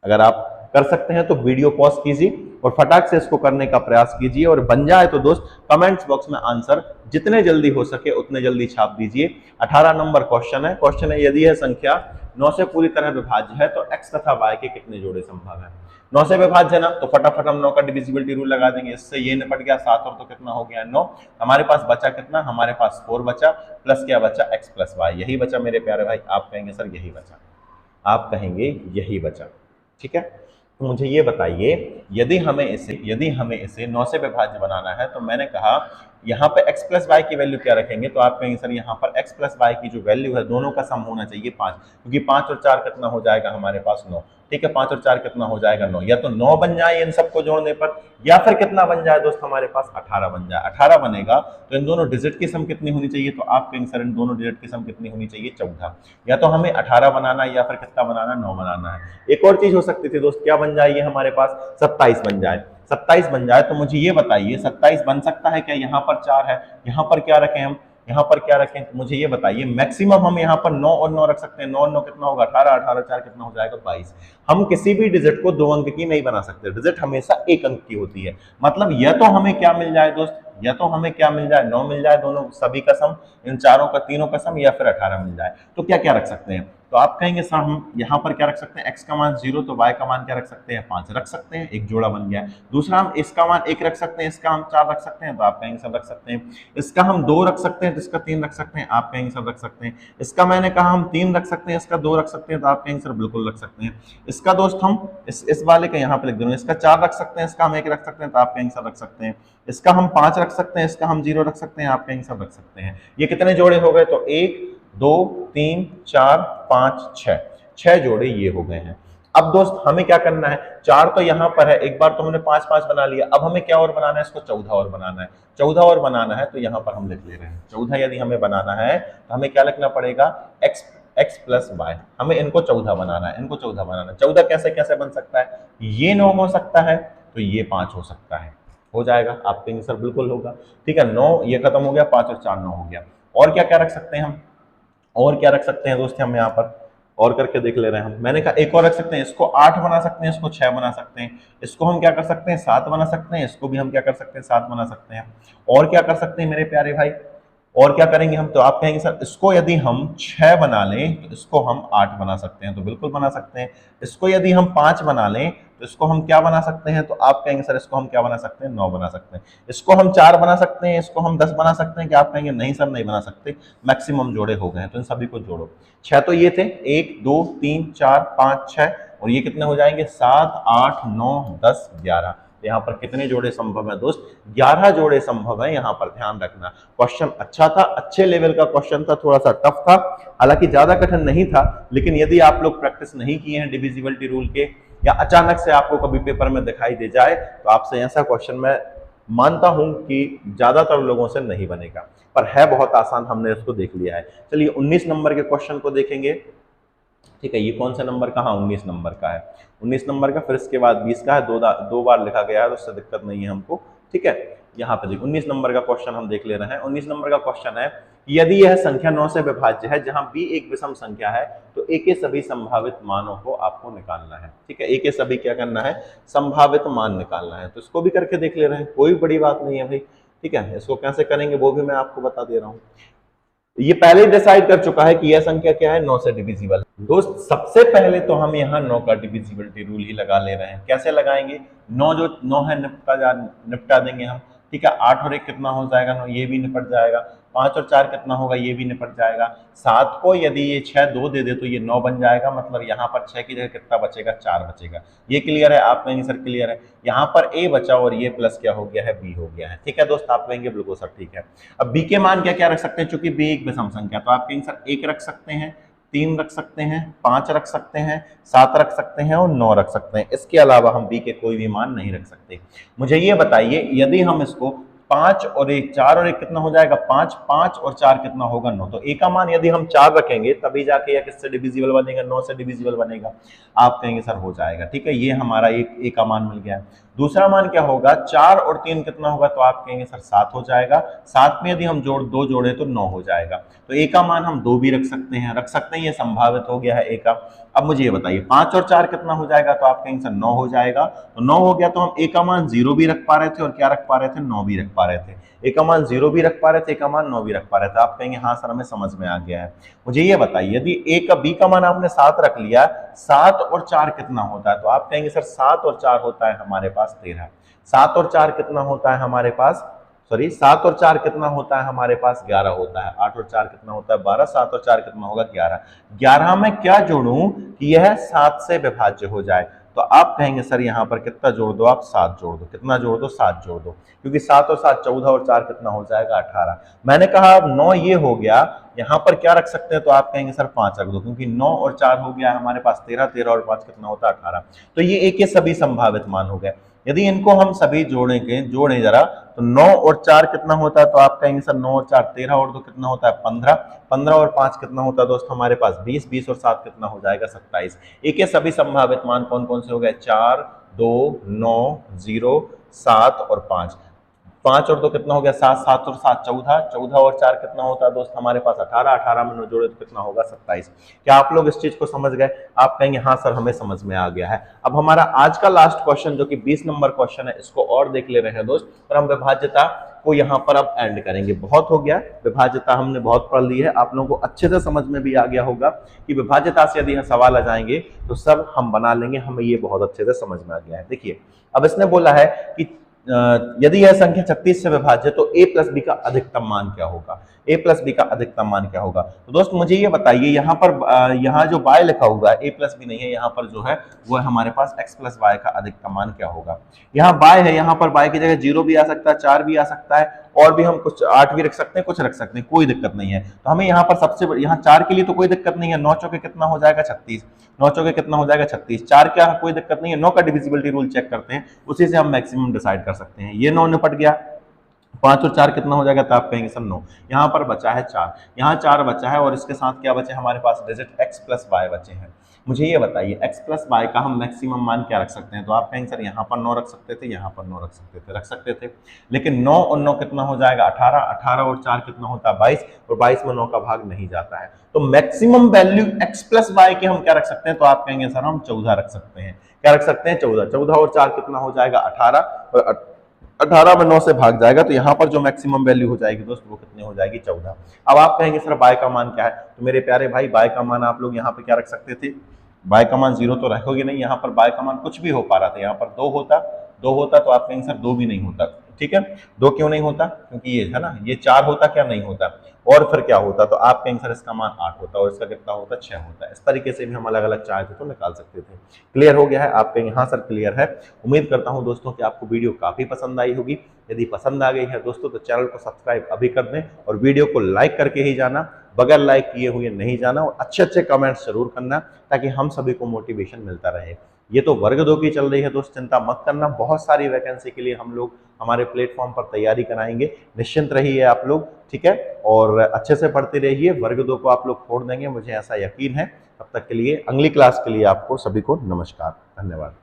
अगर आप कर सकते हैं तो वीडियो पॉज कीजिए और फटाक से इसको करने का प्रयास कीजिए, और बन जाए तो दोस्त कमेंट्स बॉक्स में आंसर जितने जल्दी हो सके उतने जल्दी छाप दीजिए। 18 नंबर क्वेश्चन है, यदि यह संख्या 9 से पूरी तरह विभाज्य है तो x तथा y के कितने जोड़े संभव है। 9 से विभाज्य है ना, तो फटाफट हम 9 का डिविजिबिलिटी रूल लगा देंगे। इससे ये निपट गया, 7 और तो कितना हो गया 9। हमारे पास बचा कितना, हमारे पास 4 बचा, प्लस क्या बचा x + y, यही बचा मेरे प्यारे भाई। आप कहेंगे सर यही बचा, आप कहेंगे यही बचा। ठीक है, तो मुझे ये बताइए, यदि हमें इसे 9 से विभाज्य बनाना है तो मैंने कहा यहाँ पे x + y की वैल्यू क्या रखेंगे, तो आप कहेंगे सर यहाँ पर x + y की जो वैल्यू है दोनों का सम होना चाहिए 5, क्योंकि 5 और 4 कितना हो जाएगा हमारे पास 9। ठीक है, 5 और 4 कितना हो जाएगा 9, या तो 9 बन जाए इन सबको जोड़ने पर, या फिर कितना बन जाए दोस्त हमारे पास 18 बन जाए। 18 बनेगा तो इन दोनों डिजिट की सम कितनी होनी चाहिए, तो आप कहेंगे सर इन दोनों डिजिट की सम कितनी होनी चाहिए 14। या तो हमें 18 बनाना है या फिर कितना बनाना, 9 बनाना है। एक और चीज हो सकती थी दोस्त, क्या बन जाए ये हमारे पास 27 बन जाए। 27 बन जाए तो मुझे ये बताइए 27 बन सकता है क्या, यहाँ पर 4 है, यहाँ पर क्या रखें हम, यहाँ पर क्या रखें, तो मुझे ये बताइए मैक्सिमम हम यहाँ पर 9 और 9 रख सकते हैं। 9 और 9 कितना होगा 18, 18 4 कितना हो जाएगा 22। हम किसी भी डिजिट को 2 अंक की नहीं बना सकते, डिजिट हमेशा 1 अंक की होती है। मतलब या तो हमें क्या मिल जाए दोस्त, या तो हमें क्या मिल जाए 9 मिल जाए, दोनों सभी का सम, इन चारों का तीनों का सम, या फिर 18 मिल जाए। तो क्या क्या रख सकते हैं, तो आप कहेंगे सर हम यहाँ पर क्या रख सकते हैं, x का मान 0, तो y का मान क्या रख सकते हैं 5 रख सकते हैं, एक जोड़ा बन गया। दूसरा हम इसका मान 1 रख सकते हैं, इसका हम 4 रख सकते हैं, तो आप कहेंगे सब रख सकते हैं। इसका हम 2 रख सकते हैं, तो इसका 3 रख सकते हैं, आप कहेंगे सब रख सकते हैं। इसका मैंने कहा हम 3 रख सकते हैं, इसका 2 रख सकते हैं, तो आप कहेंगे सर बिल्कुल रख सकते हैं। इसका दोस्त हम इस वाले का यहाँ पे लिख दूंगा, इसका 4 रख सकते हैं, इसका हम 1 रख सकते हैं, तो आप कहेंगे सब रख सकते हैं। इसका हम 5 रख सकते हैं, इसका हम 0 रख सकते हैं, आप कहेंगे सब रख सकते हैं। ये कितने जोड़े हो गए, तो 1 2 3 4 5 6 जोड़े ये हो गए हैं। अब दोस्त हमें क्या करना है, 4 तो यहाँ पर है, एक बार तो हमने 5 5 बना लिया, अब हमें क्या और बनाना है, इसको 14 और बनाना है। 14 और बनाना है तो यहाँ पर हम लिख ले रहे हैं 14 यदि हमें बनाना है तो हमें क्या लिखना पड़ेगा, x + y। हमें इनको 14 बनाना है, इनको 14 बनाना है। 14 कैसे कैसे बन सकता है, ये 9 हो सकता है तो ये 5 हो सकता है, हो जाएगा। आप कहेंगे सर बिल्कुल होगा। ठीक है, 9 ये खत्म हो गया, 5 और 4 9 हो गया। और क्या क्या रख सकते हैं हम, और क्या रख सकते हैं दोस्त, हम यहाँ पर और करके देख ले रहे हैं हम। मैंने कहा एक और रख सकते हैं, इसको 8 बना सकते हैं, इसको 6 बना सकते हैं, इसको हम क्या कर सकते हैं 7 बना सकते हैं, इसको भी हम क्या कर सकते हैं 7 बना सकते हैं। और क्या कर सकते हैं मेरे प्यारे भाई, और क्या करेंगे हम, तो आप कहेंगे सर इसको यदि हम 6 बना लें तो इसको हम 8 बना सकते हैं, तो बिल्कुल बना सकते हैं। इसको यदि हम 5 बना लें तो तो इसको हम क्या बना सकते हैं, तो आप कहेंगे सर इसको हम क्या बना सकते हैं, 9 बना सकते हैं। इसको हम 4 बना सकते हैं, इसको हम 10 बना सकते हैं, कि आप कहेंगे नहीं सर नहीं बना सकते, मैक्सिमम जोड़े हो गए हैं। तो इन सभी को जोड़ो। 6 तो ये थे, 1 2 3 4 5 6, और ये कितने हो जाएंगे, 7 8 9 10 11। यहाँ पर कितने जोड़े संभव है दोस्त, 11 जोड़े संभव है। यहाँ पर ध्यान रखना, क्वेश्चन अच्छा था, अच्छे लेवल का क्वेश्चन था, थोड़ा सा टफ था, हालांकि ज्यादा कठिन नहीं था, लेकिन यदि आप लोग प्रैक्टिस नहीं किए हैं डिविजिबिलिटी रूल के, या अचानक से आपको कभी पेपर में दिखाई दे जाए, तो आपसे ऐसा क्वेश्चन मैं मानता हूं कि ज्यादातर लोगों से नहीं बनेगा, पर है बहुत आसान, हमने इसको देख लिया है। चलिए 19 नंबर के क्वेश्चन को देखेंगे। ठीक है, ये कौन सा नंबर का, हाँ 19 नंबर का है, 19 नंबर का, फिर इसके बाद 20 का है, दो बार लिखा गया है, तो उससे दिक्कत नहीं है हमको। ठीक है, यहाँ पे देखो 19 नंबर का क्वेश्चन हम देख ले रहे हैं। 19 नंबर का क्वेश्चन है, यदि यह संख्या 9 से विभाज्य है, जहां b एक विषम संख्या है, तो a के सभी संभावित मानों को आपको निकालना है। ठीक है, a के सभी क्या करना है, संभावित मान निकालना है। तो इसको भी करके देख ले रहे हैं, कोई बड़ी बात नहीं है भाई। ठीक है, इसको कैसे करेंगे वो भी मैं आपको बता दे रहा हूँ। ये पहले ही डिसाइड कर चुका है कि यह संख्या क्या है, 9 से डिविजिबल। दोस्त सबसे पहले तो हम यहाँ 9 का डिविजिबिलिटी रूल ही लगा ले रहे हैं। कैसे लगाएंगे, 9 जो 9 है निपटा देंगे हम। ठीक है, 8 और 1 कितना हो जाएगा, 9, ये भी निपट जाएगा। 5 और 4 कितना होगा, ये भी निपट जाएगा। 7 को यदि ये 6 2 दे दे तो ये 9 बन जाएगा, मतलब यहाँ पर 6 की जगह कितना बचेगा, 4 बचेगा। ये क्लियर है, आप कहेंगे सर क्लियर है। यहाँ पर a बचा और ये प्लस क्या हो गया है, b हो गया है। ठीक है दोस्त, आप कहेंगे बिल्कुल सर ठीक है। अब b के मान क्या क्या रख सकते हैं, चूंकि b एक विषम संख्या, तो आप कहेंगे सर 1 रख सकते हैं, 3 रख सकते हैं, 5 रख सकते हैं, 7 रख सकते हैं और 9 रख सकते हैं। इसके अलावा हम b के कोई भी मान नहीं रख सकते। मुझे ये बताइए, यदि हम इसको 5 और 1, 4 और 1 कितना हो जाएगा, 5, 5 और 4 कितना होगा, 9। तो a का मान यदि हम 4 रखेंगे तभी जाके यह किससे डिविजिबल बनेगा, 9 से डिविजिबल बनेगा। आप कहेंगे सर हो जाएगा। ठीक है, ये हमारा एक a का मान मिल गया है। दूसरा मान क्या होगा, 4 और 3 कितना होगा, तो आप कहेंगे सर 7 हो जाएगा। 7 में यदि हम दो जोड़े तो 9 हो जाएगा। तो a का मान हम 2 भी रख सकते हैं, ये संभावित हो गया है a का। अब मुझे ये बताइए 5 और 4 कितना हो जाएगा, तो आप कहेंगे सर 9 हो जाएगा। तो 9 हो गया तो हम a का मान 0 भी रख पा रहे थे और क्या रख पा रहे थे, 9 भी रख पा रहे थे। a का मान 0 भी रख पा रहे थे, a का मान 9 भी रख पा रहे थे। आप कहेंगे हाँ सर हमें समझ में आ गया है। मुझे ये बताइए, यदि b का मान आपने 7 रख लिया, 7 और 4 कितना होता है, तो आप कहेंगे सर 7 और 4 होता है हमारे पास 13। 7 और 4 कितना होता है हमारे पास, 7 और 4 कितना होता है हमारे पास, 11 होता है। 8 और 4 कितना होता है, 12। 7 और 4 कितना होगा, 11। 11 में क्या जोड़ूं कि यह 7 से विभाज्य हो जाए, तो आप कहेंगे सर यहाँ पर कितना जोड़ दो, आप 7 जोड़ दो। कितना जोड़ दो, 7 जोड़ दो, क्योंकि 7 और 7 14 और 4 कितना हो जाएगा, 18। मैंने कहा अब 9 ये हो गया, यहाँ पर क्या रख सकते हैं, तो आप कहेंगे सर 5 रख दो, क्योंकि 9 और 4 हो गया हमारे पास 13, 13 और 5 कितना होता है, 18। तो ये एक के सभी संभावित मान हो गए। यदि इनको हम सभी जोड़ें जरा, तो 9 और 4 कितना होता है, तो आप कहेंगे सर 9 और 4 13 और 2 कितना होता है, 15। 15 और 5 कितना होता है दोस्त हमारे पास, 20। 20 और 7 कितना हो जाएगा, 27। एक के सभी संभावित मान कौन कौन से हो गए, 4 2 9 0 7 और 5। 5 और 2 कितना हो गया, 7। 7 और 7 14। 14 और 4 कितना होता है दोस्त हमारे पास, 18। 18 में 9 जोड़े तो कितना होगा, 27। क्या आप लोग इस चीज को समझ गए? आप कहेंगे हाँ सर हमें समझ में आ गया है। अब हमारा आज का लास्ट क्वेश्चन जो कि 20 नंबर क्वेश्चन है, इसको और देख ले रहे हैं दोस्त, और हम विभाज्यता को यहाँ पर अब एंड करेंगे। बहुत हो गया, विभाज्यता हमने बहुत पढ़ ली है, आप लोगों को अच्छे से समझ में भी आ गया होगा कि विभाज्यता से यदि सवाल आ जाएंगे तो सब हम बना लेंगे, हमें ये बहुत अच्छे से समझ में आ गया है। देखिए अब इसने बोला है कि यदि यह संख्या 36 से विभाज्य तो a प्लस बी का अधिकतम मान क्या होगा, a प्लस बी का अधिकतम मान क्या होगा। तो दोस्त मुझे ये बताइए, यहाँ पर यहाँ जो y लिखा हुआ है a प्लस बी नहीं है, यहाँ पर जो है वो है हमारे पास x प्लस वाई का अधिकतम मान क्या होगा। यहाँ y है, यहाँ पर y की जगह 0 भी आ सकता है, 4 भी आ सकता है, और भी हम कुछ 8 भी रख सकते हैं, कुछ रख सकते हैं, कोई दिक्कत नहीं है। तो हमें यहाँ पर सबसे यहाँ 4 के लिए तो कोई दिक्कत नहीं है, 9 चौके कितना हो जाएगा, 36। 9 चौके कितना हो जाएगा, 36। 4 क्या कोई दिक्कत नहीं है, 9 का डिविजिबिलिटी रूल चेक करते हैं, उसी से हम मैक्सिमम डिसाइड कर सकते हैं। ये 9 निपट गया। 5 और 4 कितना हो जाएगा, तो आप कहेंगे सर 9। यहाँ पर बचा है 4, यहाँ 4 बचा है, और इसके साथ क्या बचे हमारे पास, डिजिट x प्लस वाई बचे हैं। मुझे ये बताइए x प्लस वाई का हम मैक्सिमम मान क्या रख सकते हैं। तो आप कहेंगे सर यहाँ पर 9 रख सकते थे, यहाँ पर 9 रख सकते थे, लेकिन 9 और 9 कितना हो जाएगा, 18। 18 और 4 कितना होता है, 22, और 22 में 9 का भाग नहीं जाता है। तो maximum value x plus y की हम क्या रख सकते हैं, तो आप कहेंगे सर हम 14 रख सकते हैं। क्या रख सकते हैं, 14। 14 और 4 कितना हो जाएगा, 18, और 18 में 9 से भाग जाएगा, तो यहाँ पर जो मैक्सिमम वैल्यू हो जाएगी दोस्त वो कितनी हो जाएगी, 14। अब आप कहेंगे सर बाय का मान क्या है, तो मेरे प्यारे भाई बाय का मान आप लोग यहाँ पे क्या रख सकते थे, बाय कमान 0 तो रखोगे नहीं, यहाँ पर बाय कमान कुछ भी हो पा रहा था, यहाँ पर 2 होता तो आपका आंसर 2 भी नहीं होता। ठीक है, 2 क्यों नहीं होता? क्योंकि ये है ना, ये 4 होता क्या नहीं होता, और फिर क्या होता, तो आपका आंसर इसका मान 8 होता और इसका कितना होता, 6 होता। इस तरीके से भी हम अलग अलग चाहते तो निकाल सकते थे। क्लियर हो गया है आपका यहाँ सर? क्लियर है। उम्मीद करता हूँ दोस्तों कि आपको वीडियो काफी पसंद आई होगी। यदि पसंद आ गई है दोस्तों तो चैनल को सब्सक्राइब अभी कर दें और वीडियो को लाइक करके ही जाना, बगैर लाइक किए हुए नहीं जाना, और अच्छे अच्छे कमेंट्स जरूर करना ताकि हम सभी को मोटिवेशन मिलता रहे। ये तो वर्ग 2 की चल रही है दोस्त, चिंता मत करना, बहुत सारी वैकेंसी के लिए हम लोग हमारे प्लेटफॉर्म पर तैयारी कराएंगे, निश्चिंत रहिए आप लोग। ठीक है, और अच्छे से पढ़ते रहिए, वर्ग 2 को आप लोग छोड़ देंगे, मुझे ऐसा यकीन है। तब तक के लिए, अगली क्लास के लिए आपको सभी को नमस्कार, धन्यवाद।